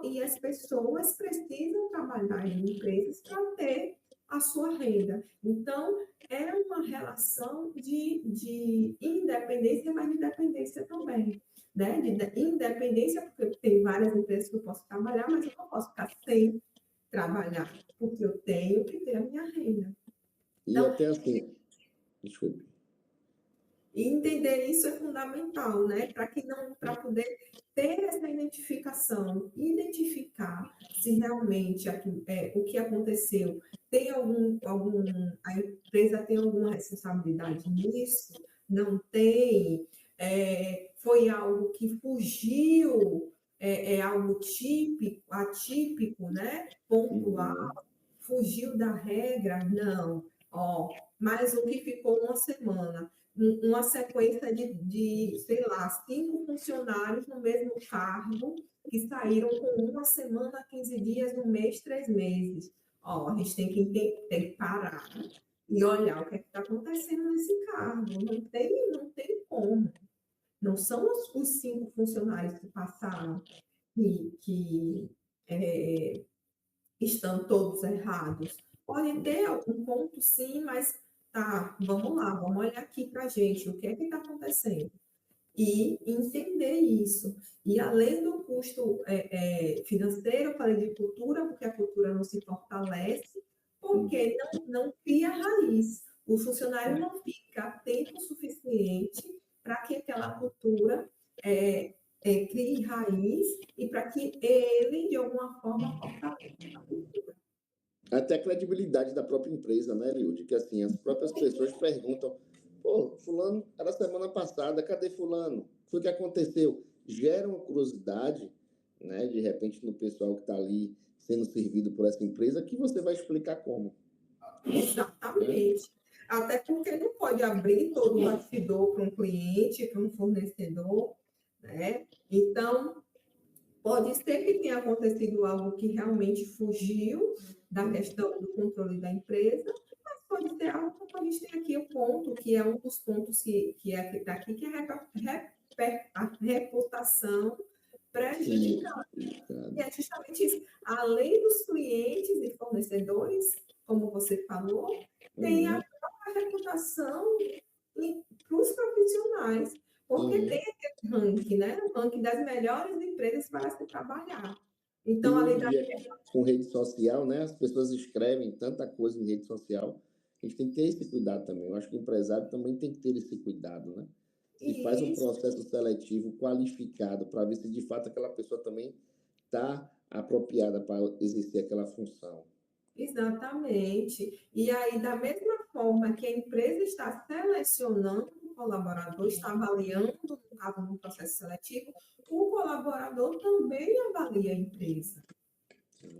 E as pessoas precisam trabalhar em empresas para ter a sua renda. Então, é uma relação de independência, mas de dependência também. Né? De independência, porque tem várias empresas que eu posso trabalhar, mas eu não posso ficar sem trabalhar, porque eu tenho que ter a minha renda. E Então, até assim, desculpe. e entender isso é fundamental, né? Para poder ter essa identificação, identificar se realmente o que aconteceu tem a empresa tem alguma responsabilidade nisso, não tem, foi algo que fugiu, é algo típico, atípico, né? Pontual, fugiu da regra, não. Ó, mas o que ficou uma semana uma sequência sei lá, 5 funcionários no mesmo cargo que saíram com uma semana, 15 dias, um mês, 3 meses. Ó, a gente tem que parar e olhar o que está acontecendo nesse cargo. Não tem como. Não são os 5 funcionários que passaram que estão todos errados. Pode ter algum ponto, sim, mas tá, vamos lá, vamos olhar aqui para a gente, o que é que está acontecendo? E entender isso. E além do custo financeiro, eu falei de cultura, porque a cultura não se fortalece, porque não cria raiz. O funcionário não fica tempo suficiente para que aquela cultura crie raiz e para que ele, de alguma forma, fortaleça a cultura. Até a credibilidade da própria empresa, né, Eliud? Que assim, as próprias pessoas perguntam, pô, fulano era semana passada, cadê fulano? Foi o que aconteceu? Gera uma curiosidade, né, de repente, no pessoal que está ali sendo servido por essa empresa, que você vai explicar como. Exatamente. Até porque não pode abrir todo o bastidor para um cliente, para um fornecedor, né? Então, pode ser que tenha acontecido algo que realmente fugiu da questão do controle da empresa, mas pode ser algo como a gente tem aqui o ponto, que é um dos pontos que é que aqui, que é a reputação prejudicada. E é justamente isso. Além dos clientes e fornecedores, como você falou, tem a própria reputação para os profissionais, porque tem aquele ranking, né? O ranking das melhores empresas para se trabalhar. Então, além da... com rede social, né? As pessoas escrevem tanta coisa em rede social, a gente tem que ter esse cuidado também. Eu acho que o empresário também tem que ter esse cuidado, né? Se faz um processo seletivo qualificado para ver se de fato aquela pessoa também está apropriada para exercer aquela função. Exatamente. E aí, da mesma forma que a empresa está selecionando o colaborador, está avaliando, no caso, no processo seletivo, o colaborador também avalia a empresa,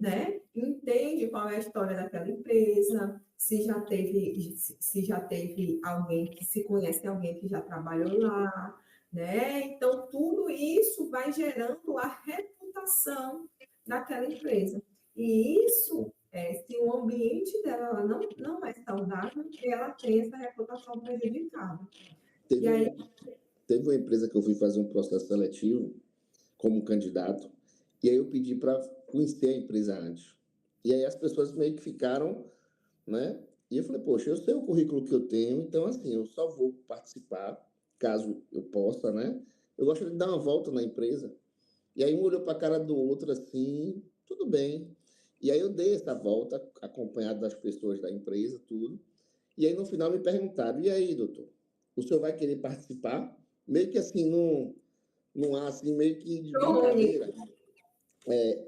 né? Entende qual é a história daquela empresa, se já teve alguém que se conhece alguém que já trabalhou lá, né? Então, tudo isso vai gerando a reputação daquela empresa. E isso, se o ambiente dela não é saudável, ela tem essa reputação prejudicada. Teve uma empresa que eu fui fazer um processo seletivo como candidato, e aí eu pedi para conhecer a empresa antes. E aí as pessoas meio que ficaram, né? E eu falei, poxa, eu sei o currículo que eu tenho, então assim, eu só vou participar, caso eu possa, né? Eu gosto de dar uma volta na empresa. E aí um olhou para a cara do outro assim, tudo bem. E aí eu dei essa volta, acompanhado das pessoas da empresa, tudo. E aí no final me perguntaram, e aí, doutor, o senhor vai querer participar? Meio que assim, num ar assim, meio que de brincadeira.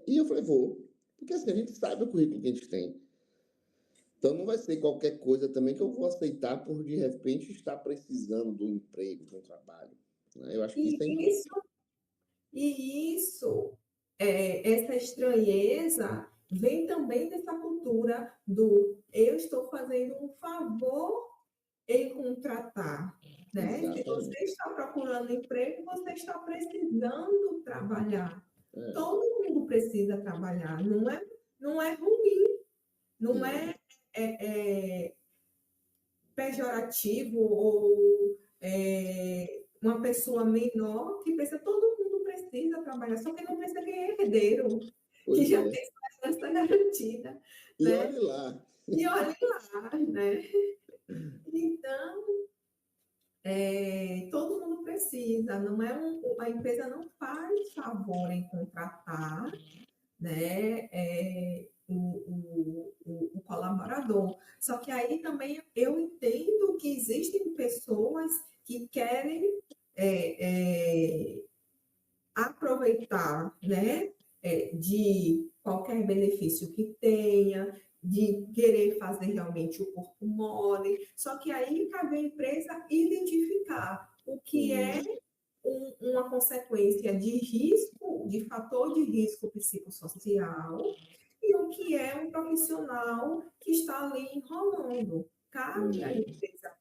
E eu falei, vou. Porque assim, a gente sabe o currículo que a gente tem. Então não vai ser qualquer coisa também que eu vou aceitar por de repente estar precisando do emprego, do trabalho. Né? Eu acho que isso é importante. E isso, essa estranheza vem também dessa cultura do eu estou fazendo um favor em contratar, né? Se você está procurando emprego, você está precisando trabalhar. Todo mundo precisa trabalhar, não é ruim, não é pejorativo ou uma pessoa menor que precisa, todo mundo precisa trabalhar, só que não precisa quem é herdeiro, que já tem sua herança garantida. E né? olhe lá. E olhe lá, né? Então, todo mundo precisa, não é a empresa não faz favor em contratar, né? O colaborador. Só que aí também eu entendo que existem pessoas que querem aproveitar, né, de qualquer benefício que tenha, de querer fazer realmente o corpo mole. Só que aí cabe à empresa identificar o que é uma consequência de risco, de fator de risco psicossocial, e o que é um profissional que está ali enrolando. Cabe à empresa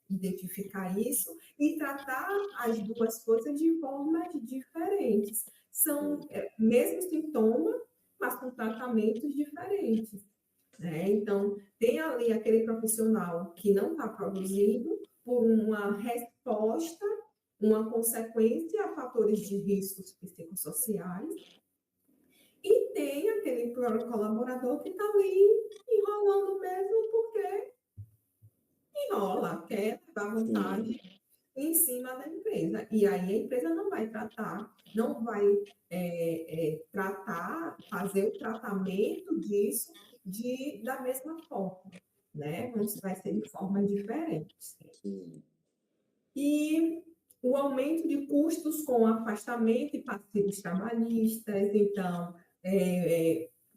identificar isso e tratar as duas coisas de formas diferentes. São mesmo sintoma, mas com tratamentos diferentes. Né? Então, tem ali aquele profissional que não está produzindo por uma resposta, uma consequência a fatores de riscos psicossociais, e tem aquele colaborador que está ali enrolando mesmo porque enrola, quer dar vantagem em cima da empresa. E aí a empresa não vai tratar, não vai fazer o tratamento disso da mesma forma, né? Vai ser de formas diferentes. E o aumento de custos com afastamento e passivos trabalhistas, então,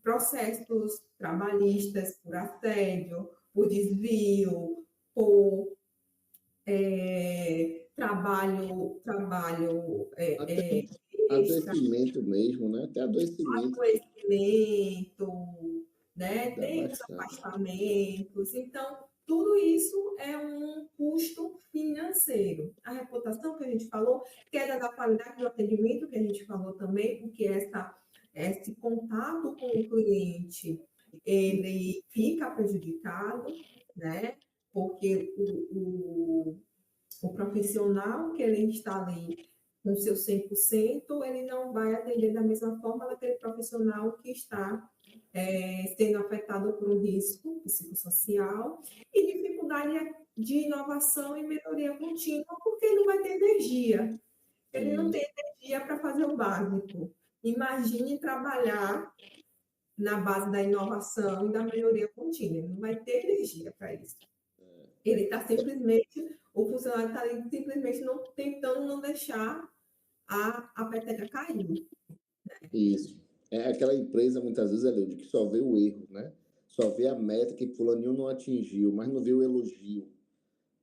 processos trabalhistas por assédio, por desvio, por trabalho adoecimento mesmo, né? Até adoecimento. Né? Tem os afastamentos. Então, tudo isso é um custo financeiro. A reputação que a gente falou, queda da qualidade do atendimento que a gente falou também, porque esse contato com o cliente, ele fica prejudicado, né? Porque o profissional que ele está ali com seu 100%, ele não vai atender da mesma forma daquele profissional que está sendo afetado por um risco psicossocial e dificuldade dificuldade de inovação e melhoria contínua, porque ele não vai ter energia. Ele não tem energia para fazer o básico. Imagine trabalhar na base da inovação e da melhoria contínua. Ele não vai ter energia para isso. Ele está simplesmente, o funcionário está ali simplesmente não, tentando não deixar a peteca cair. Isso. É aquela empresa, muitas vezes, Eleude, que só vê o erro, né? Só vê a meta que fulaninho não atingiu, mas não vê o elogio.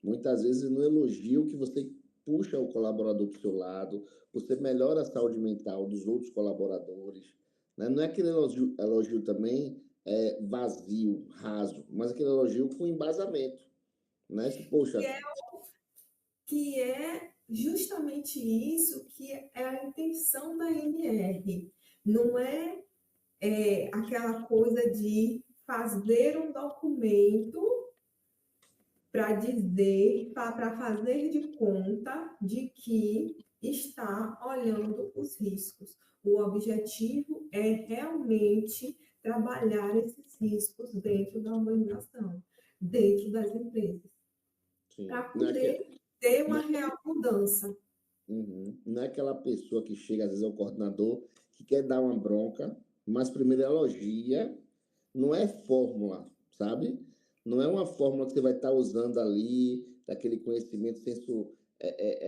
Muitas vezes, no elogio que você puxa o colaborador para o seu lado, você melhora a saúde mental dos outros colaboradores, né? Não é aquele elogio também vazio, raso, mas aquele elogio com embasamento, né? Poxa, que é justamente isso que é a intenção da NR. Não é, aquela coisa de fazer um documento para dizer, para fazer de conta de que está olhando os riscos. O objetivo é realmente trabalhar esses riscos dentro da organização, dentro das empresas, para poder ter uma real mudança. Não é aquela pessoa que chega, às vezes, ao coordenador, que quer dar uma bronca, mas primeiro elogia. Não é fórmula, sabe? Não é uma fórmula que você vai estar usando ali, daquele conhecimento, senso,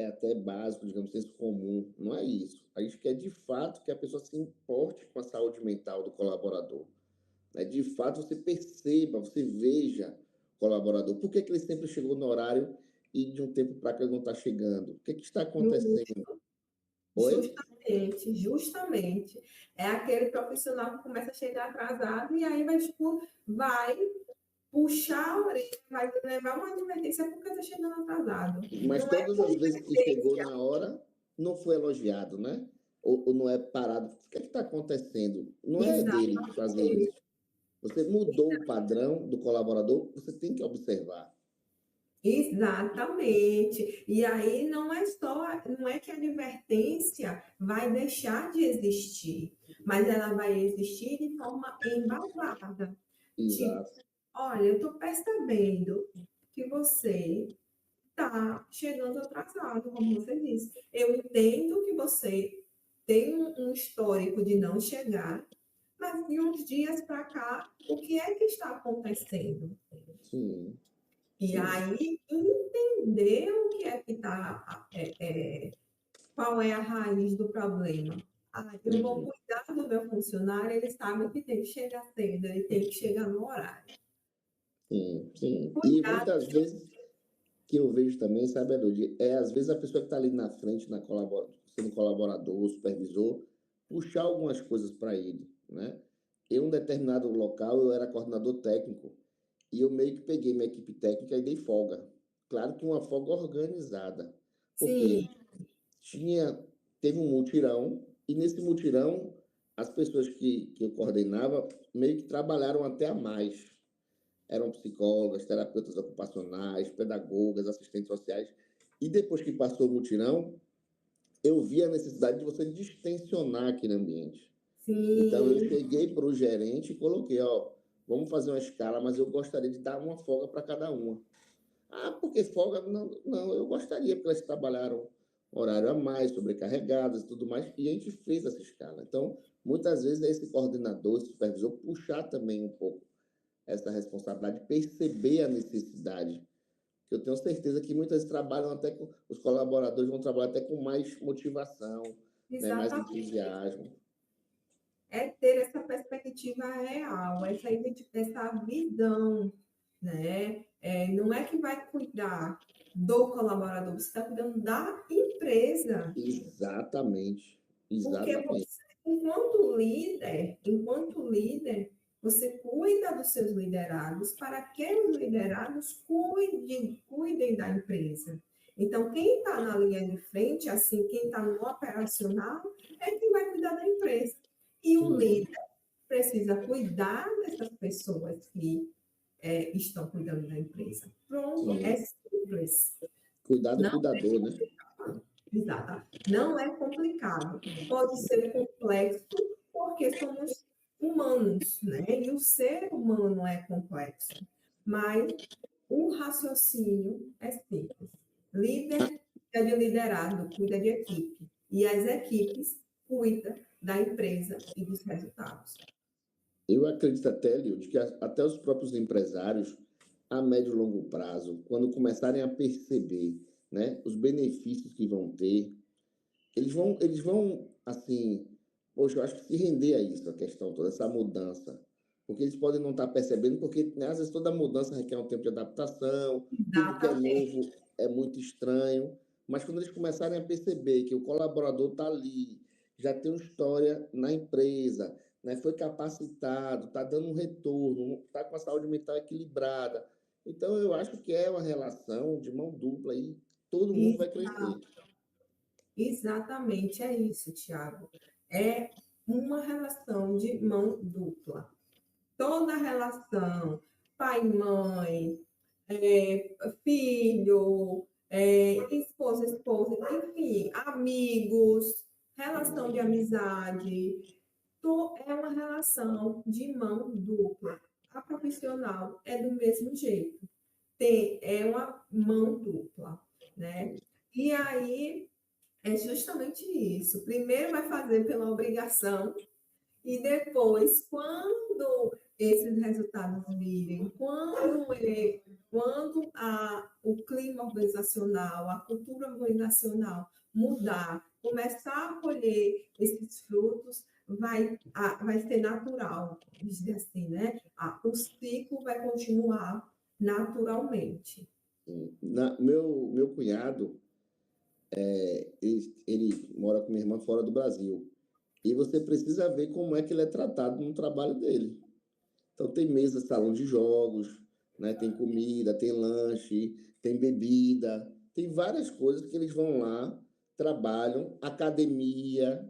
até básico, digamos, senso comum. Não é isso. A gente quer, de fato, que a pessoa se importe com a saúde mental do colaborador. Né? De fato, você perceba, você veja o colaborador. Por que ele sempre chegou no horário e de um tempo para cá ele não está chegando? O que está acontecendo? Oi? Justamente. É aquele profissional que começa a chegar atrasado e aí vai puxar a orelha, vai levar uma advertência porque está chegando atrasado. Mas não todas as vezes que chegou na hora, não foi elogiado, né? Ou não é parado. O que está acontecendo? Não é dele fazer isso. Você mudou o padrão do colaborador, você tem que observar. Exatamente. E aí não é que a advertência vai deixar de existir, mas ela vai existir de forma embasada. Exato. Tipo, olha, eu estou percebendo que você está chegando atrasado, como você disse. Eu entendo que você tem um histórico de não chegar, mas de uns dias para cá, o que é que está acontecendo? Sim. E aí, entender o que é que está, qual é a raiz do problema. Eu vou cuidar do meu funcionário, ele sabe que tem que chegar cedo, ele tem que chegar no horário. Sim. E muitas vezes que eu vejo também, sabe, Elodie, às vezes a pessoa que está ali na frente, sendo colaborador, supervisor, puxar algumas coisas para ele, né? Em um determinado local, eu era coordenador técnico e eu meio que peguei minha equipe técnica e dei folga. Claro que uma folga organizada, porque teve um mutirão e nesse mutirão as pessoas que eu coordenava meio que trabalharam até a mais. Eram psicólogas, terapeutas ocupacionais, pedagogas, assistentes sociais. E depois que passou o mutirão, eu vi a necessidade de você distensionar aquele ambiente. Sim. Então, eu cheguei para o gerente e coloquei, vamos fazer uma escala, mas eu gostaria de dar uma folga para cada uma. Porque folga? Não, eu gostaria, porque elas trabalharam horário a mais, sobrecarregadas e tudo mais, e a gente fez essa escala. Então, muitas vezes, é esse coordenador, esse supervisor, puxar também um pouco essa responsabilidade, perceber a necessidade. Eu tenho certeza que muitas vezes trabalham até com, os colaboradores vão trabalhar até com mais motivação, né, mais entusiasmo. É ter essa perspectiva real, essa visão, né? Não é que vai cuidar do colaborador, você está cuidando da empresa. Exatamente. Porque você, enquanto líder, você cuida dos seus liderados para que os liderados cuidem da empresa. Então, quem está na linha de frente, assim, quem está no operacional, é quem vai cuidar da empresa. E o líder precisa cuidar dessas pessoas que estão cuidando da empresa. Pronto, é simples. Cuidar do cuidador, né? Exato. Não é complicado. Pode ser complexo porque somos humanos, né? E o ser humano é complexo. Mas O raciocínio é simples. Líder cuida de liderado, cuida de equipe. E as equipes cuidam da empresa e dos resultados. Eu acredito até, Lio, de que até os próprios empresários, a médio e longo prazo, quando começarem a perceber, né, os benefícios que vão ter, eles vão, assim, poxa, eu acho que se render a isso, a questão toda, essa mudança. Porque eles podem não estar percebendo, porque, né, às vezes toda mudança requer um tempo de adaptação, tudo que é Exatamente. novo é muito estranho, mas quando eles começarem a perceber que o colaborador está ali, já tem uma história na empresa, né, foi capacitado, está dando um retorno, está com a saúde mental equilibrada. Então, eu acho que é uma relação de mão dupla e todo mundo vai crescer. Exatamente, é isso, Tiago. É uma relação de mão dupla. Toda relação, pai, mãe, filho, esposa, enfim, amigos, relação de amizade, é uma relação de mão dupla. A profissional é do mesmo jeito, é uma mão dupla, né? E aí é justamente isso. Primeiro vai fazer pela obrigação e depois, quando esses resultados virem, quando o clima organizacional, a cultura organizacional mudar, começar a colher esses frutos, vai ser natural, dizer assim, né? O ciclo vai continuar naturalmente. Meu cunhado, ele mora com minha irmã fora do Brasil. E você precisa ver como é que ele é tratado no trabalho dele. Então, tem mesa, salão de jogos, né? Tem comida, tem lanche, tem bebida, tem várias coisas que eles vão lá, trabalham, academia.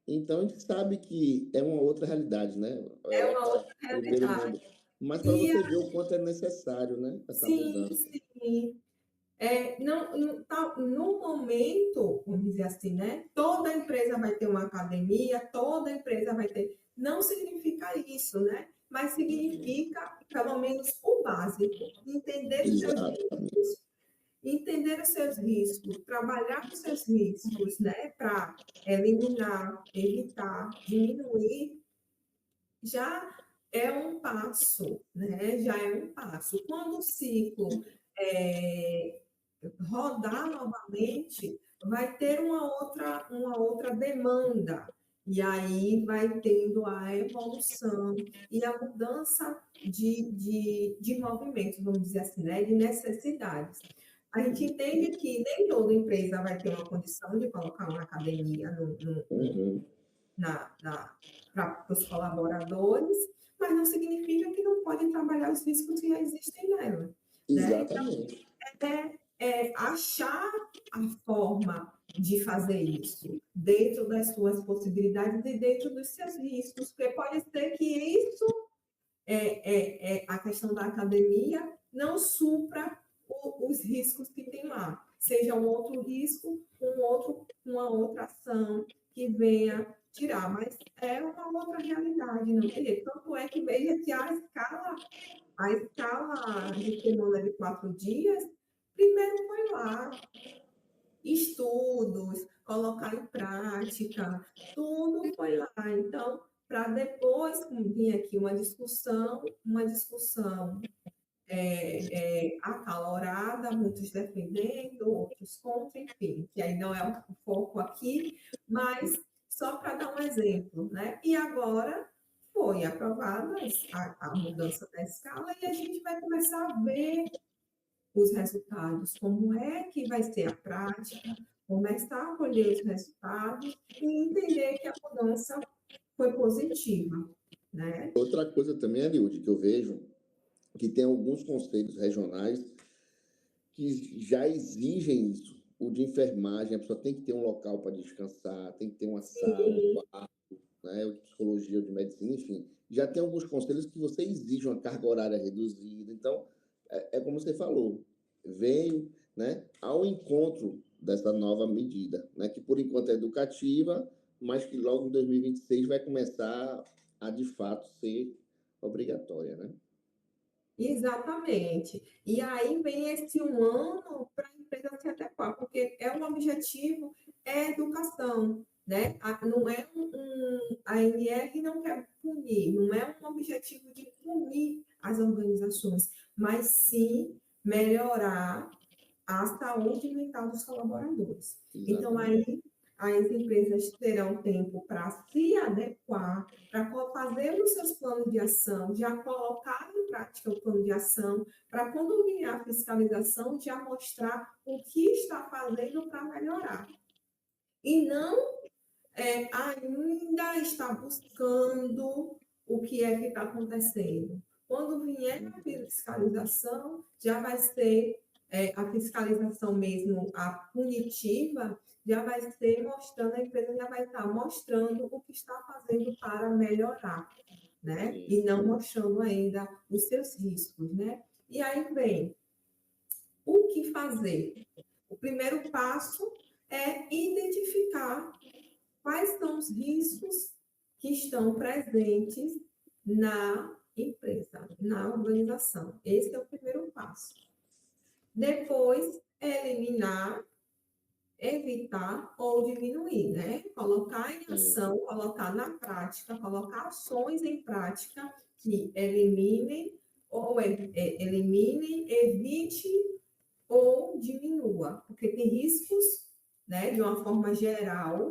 Então, a gente sabe que é uma outra realidade, né? A É uma Europa, outra primeiro realidade. mundo. Mas para E você ver o quanto é necessário, né? Essa sim, mudança. sim. No momento, vamos dizer assim, né? Toda empresa vai ter uma academia, toda empresa vai ter. Não significa isso, né? Mas significa, pelo menos, o básico. Exatamente. Entender os seus riscos, trabalhar com os seus riscos, né? Para eliminar, evitar, diminuir, já é um passo, né? Já é um passo. Quando o ciclo é, rodar novamente, vai ter uma outra demanda. E aí vai tendo a evolução e a mudança de movimentos, vamos dizer assim, né? De necessidades. A gente entende que nem toda empresa vai ter uma condição de colocar uma academia Uhum. para os colaboradores, mas não significa que não pode trabalhar os riscos que existem nela. Né? Então, Exatamente. achar a forma de fazer isso dentro das suas possibilidades e dentro dos seus riscos, porque pode ser que isso, a questão da academia, não supra os riscos que tem lá. Seja um outro risco, uma outra ação que venha tirar, mas é uma outra realidade, não tem jeito. Tanto é que veja que a escala de semana de 4 dias, primeiro foi lá, estudos, colocar em prática, tudo foi lá. Então, para depois vir aqui uma discussão acalorada, muitos defendendo, outros contra, enfim, que aí não é o foco aqui, mas só para dar um exemplo, né? E agora foi aprovada a mudança da escala e a gente vai começar a ver os resultados, como é que vai ser a prática, começar a colher os resultados e entender que a mudança foi positiva, né? Outra coisa também, Eliud, que eu vejo que tem alguns conselhos regionais que já exigem isso. O de enfermagem, a pessoa tem que ter um local para descansar, tem que ter uma sala, um quarto, né, ou de psicologia ou de medicina, enfim. Já tem alguns conselhos que você exige uma carga horária reduzida. Então, é como você falou, veio, né, ao encontro dessa nova medida, né, que por enquanto é educativa, mas que logo em 2026 vai começar a de fato ser obrigatória, né? Exatamente. E aí vem esse um ano para a empresa se adequar, porque é um objetivo, é educação, né? Não é a NR não quer punir, não é um objetivo de punir as organizações, mas sim melhorar a saúde mental dos colaboradores. Então, Exatamente. aí as empresas terão tempo para se adequar, para fazer os seus planos de ação, já colocar em prática o plano de ação, para quando vier a fiscalização, já mostrar o que está fazendo para melhorar. E não ainda está buscando o que é que está acontecendo. Quando vier a fiscalização, já vai ser a fiscalização mesmo, a punitiva, já vai ser mostrando, a empresa já vai estar mostrando o que está fazendo para melhorar, né? Sim. E não mostrando ainda os seus riscos, né? E aí vem o que fazer. O primeiro passo é identificar quais são os riscos que estão presentes na empresa, na organização. Esse é o primeiro passo. Depois, eliminar, evitar ou diminuir, né? Colocar em ação, colocar na prática, colocar ações em prática que eliminem eliminem, evite ou diminua, porque tem riscos, né, de uma forma geral,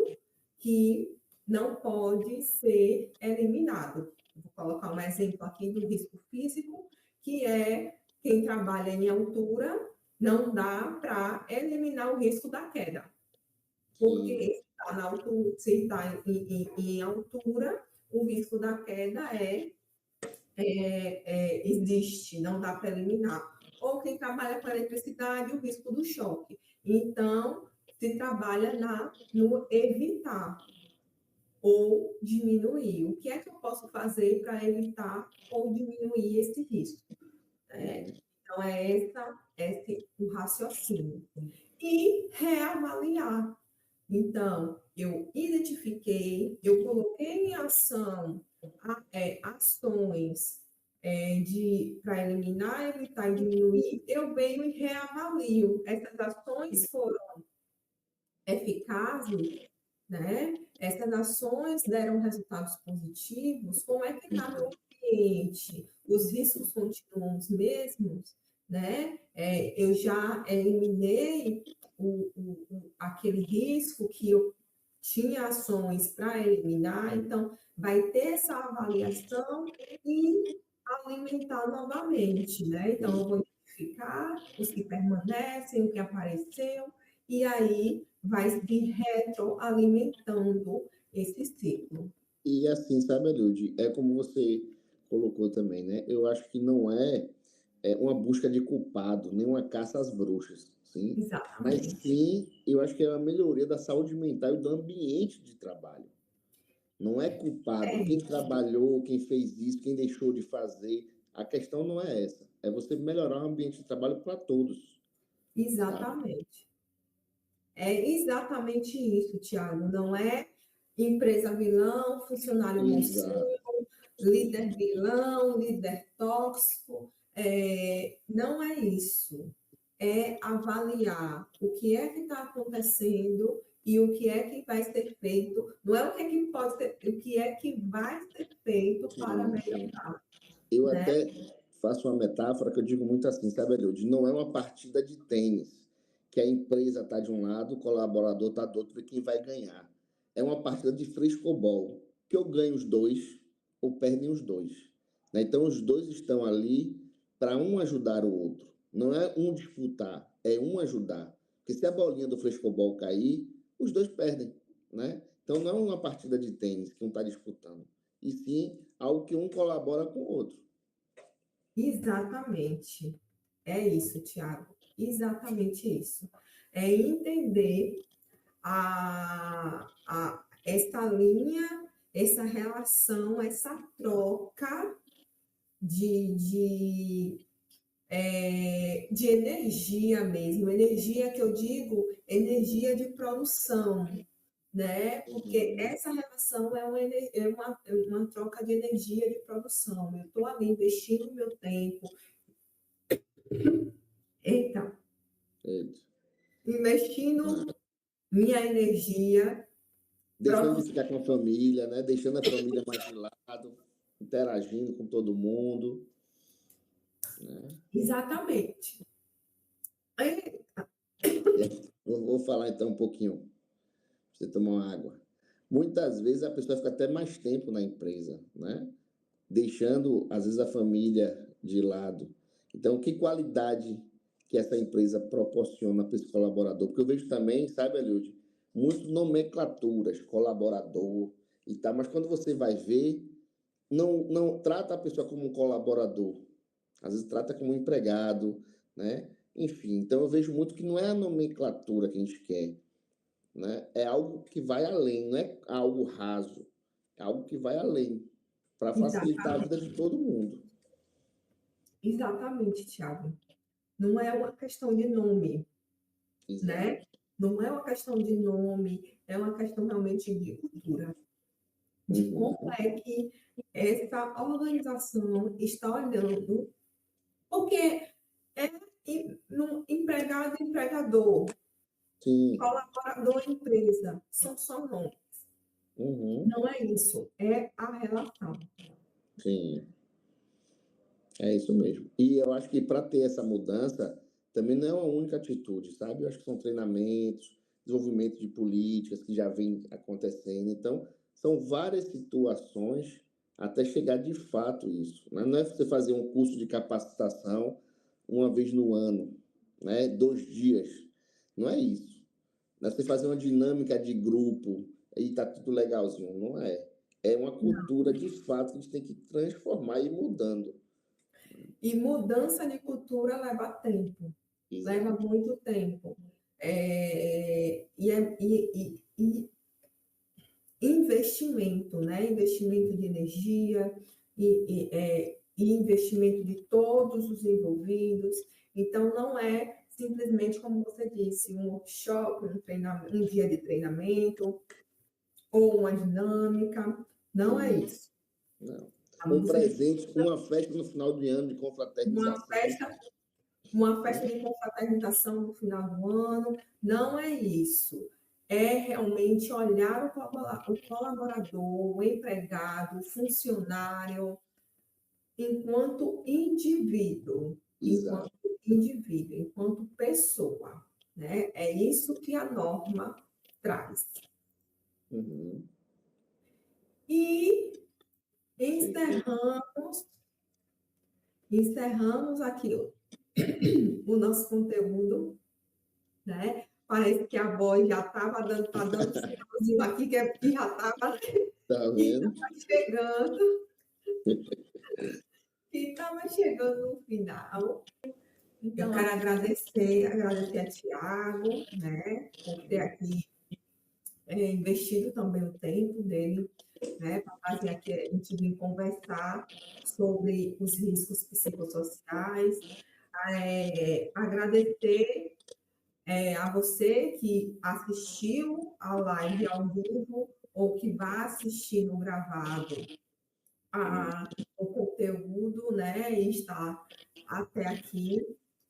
que não pode ser eliminado. Vou colocar um exemplo aqui do risco físico, que é quem trabalha em altura, não dá para eliminar o risco da queda. Porque está na altura, se está em altura, o risco da queda existe, não dá para eliminar. Ou quem trabalha com eletricidade, o risco do choque. Então, se trabalha no evitar ou diminuir. O que é que eu posso fazer para evitar ou diminuir esse risco? Então, esse o raciocínio. E reavaliar. Então, eu identifiquei, eu coloquei em ação ações para eliminar, evitar e diminuir, eu venho e reavalio. Essas ações foram eficazes, né? Essas ações deram resultados positivos, como é que está meu ambiente? Os riscos continuam os mesmos, né? Eu já eliminei aquele risco que eu tinha ações para eliminar, então vai ter essa avaliação e alimentar novamente, né? Então eu vou identificar os que permanecem, o que apareceu, e aí vai se retroalimentando esse ciclo. E assim, sabe, Eliud, é como você colocou também, né? Eu acho que não é uma busca de culpado, nem uma caça às bruxas, sim? Mas Exatamente. sim, eu acho que é a melhoria da saúde mental e do ambiente de trabalho. Não é culpado quem trabalhou, quem fez isso, quem deixou de fazer. A questão não é essa. É você melhorar o ambiente de trabalho para todos. Exatamente. É exatamente isso, Tiago. Não é empresa vilão, funcionário Exato. mocinho, líder vilão, líder tóxico. Não é isso. É avaliar o que é que está acontecendo e o que é que vai ser feito. Não é o que é que pode ser, o que é que vai ser feito para melhorar. Eu Né? até faço uma metáfora que eu digo muito assim, sabe, Eliud? Não é uma partida de tênis, que a empresa está de um lado, o colaborador está do outro, e quem vai ganhar. É uma partida de frescobol, que eu ganho os dois ou perdem os dois. Né? Então, os dois estão ali para um ajudar o outro. Não é um disputar, é um ajudar. Porque se a bolinha do frescobol cair, os dois perdem. Né? Então, não é uma partida de tênis que um está disputando, e sim algo que um colabora com o outro. Exatamente. É isso, Tiago. Exatamente isso. É entender essa linha, essa relação, essa troca de energia mesmo. Energia que eu digo, energia de produção, né? Porque essa relação é uma troca de energia de produção. Eu estou ali investindo meu tempo, Então, Eita. investindo minha energia, Deixando de ficar com a família, né? Deixando a família mais de lado, interagindo com todo mundo, né? exatamente. Vou falar então um pouquinho, pra você tomar uma água. Muitas vezes a pessoa fica até mais tempo na empresa, né? Deixando, às vezes, a família de lado. Então, que qualidade que essa empresa proporciona para esse colaborador? Porque eu vejo também, sabe, Eliud, muito nomenclaturas, colaborador e tal, mas quando você vai ver, não trata a pessoa como um colaborador, às vezes trata como um empregado, né? Enfim, então eu vejo muito que não é a nomenclatura que a gente quer, né? É algo que vai além, não é algo raso, é algo que vai além, para facilitar a vida de todo mundo. Exatamente, Thiago. Não é uma questão de nome, Exato. né? Não é uma questão de nome, é uma questão realmente de cultura. De como é que essa organização está olhando, porque é empregado e empregador, Sim. colaborador e empresa, são só nomes. Uhum. Não é isso, é a relação. Sim. É isso mesmo. E eu acho que para ter essa mudança, também não é uma única atitude, sabe? Eu acho que são treinamentos, desenvolvimento de políticas que já vem acontecendo. Então, são várias situações até chegar de fato isso, né? Não é você fazer um curso de capacitação uma vez no ano, né? 2 dias. Não é isso. Não é você fazer uma dinâmica de grupo e tá tudo legalzinho. Não é. É uma cultura de fato que a gente tem que transformar e ir mudando. E mudança de cultura leva tempo, leva Exato. muito tempo. E investimento, né? Investimento de energia e investimento de todos os envolvidos. Então, não é simplesmente, como você disse, um workshop, um dia de treinamento ou uma dinâmica. Não é isso. Não. A Um música presente, uma festa no final de ano de uma confraternização. festa, uma festa de confraternização no final do ano, não é isso. É realmente olhar o colaborador, o empregado, o funcionário, enquanto indivíduo, Exato. enquanto pessoa. Né? É isso que a norma traz. Uhum. E encerramos aqui o nosso conteúdo, né? Parece que a voz já estava dando sinalzinho aqui, que já estava Tá vendo? chegando, que estava chegando no final. Eu quero agradecer a Tiago, né, por ter aqui investido também o tempo dele, né, para fazer aqui, a gente vir conversar sobre os riscos psicossociais. Agradecer a você que assistiu a live ao vivo ou que vai assistir no gravado o conteúdo, né, e está até aqui,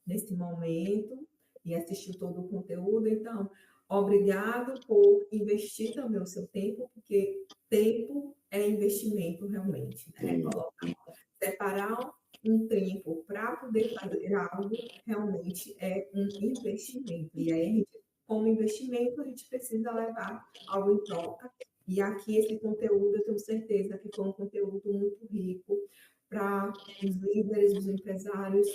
nesse momento, e assistiu todo o conteúdo. Então, obrigado por investir também o seu tempo, porque tempo é investimento realmente, né? Separar um tempo para poder fazer algo realmente é um investimento. E aí, a gente, como investimento, a gente precisa levar algo em troca. E aqui, esse conteúdo, eu tenho certeza que foi um conteúdo muito rico para os líderes, os empresários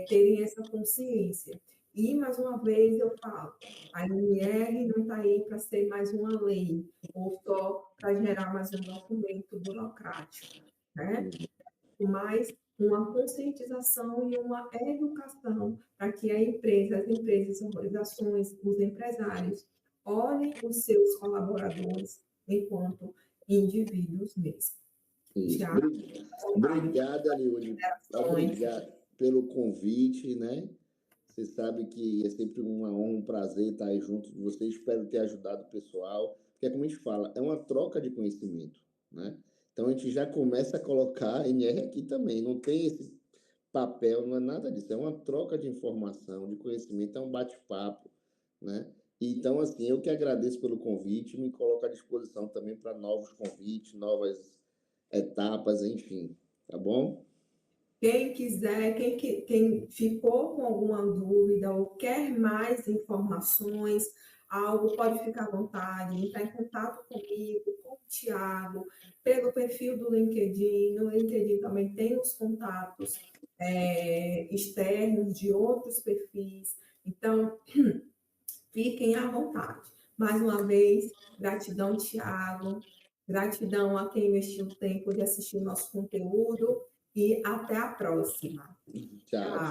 terem essa consciência. E, mais uma vez, eu falo, a NR não está aí para ser mais uma lei, ou só para gerar mais um documento burocrático, né? Mas uma conscientização e uma educação para que as empresas, as organizações, os empresários olhem os seus colaboradores enquanto indivíduos mesmo. Isso. Já Obrigado, Eliud. Obrigado pelo convite, né? Você sabe que é sempre uma honra, um prazer estar aí junto com você. Espero ter ajudado o pessoal, porque, como a gente fala, é uma troca de conhecimento, né? Então, a gente já começa a colocar a NR aqui também. Não tem esse papel, não é nada disso, é uma troca de informação, de conhecimento, é um bate-papo, né? Então, assim, eu que agradeço pelo convite, me coloco à disposição também para novos convites, novas etapas, enfim, tá bom? Quem quiser, quem ficou com alguma dúvida ou quer mais informações, algo, pode ficar à vontade, entrar em contato comigo, com o Tiago, pelo perfil do LinkedIn. No LinkedIn também tem os contatos externos de outros perfis. Então, fiquem à vontade. Mais uma vez, gratidão, Tiago. Gratidão a quem investiu o tempo de assistir o nosso conteúdo e até a próxima. Tchau, tchau.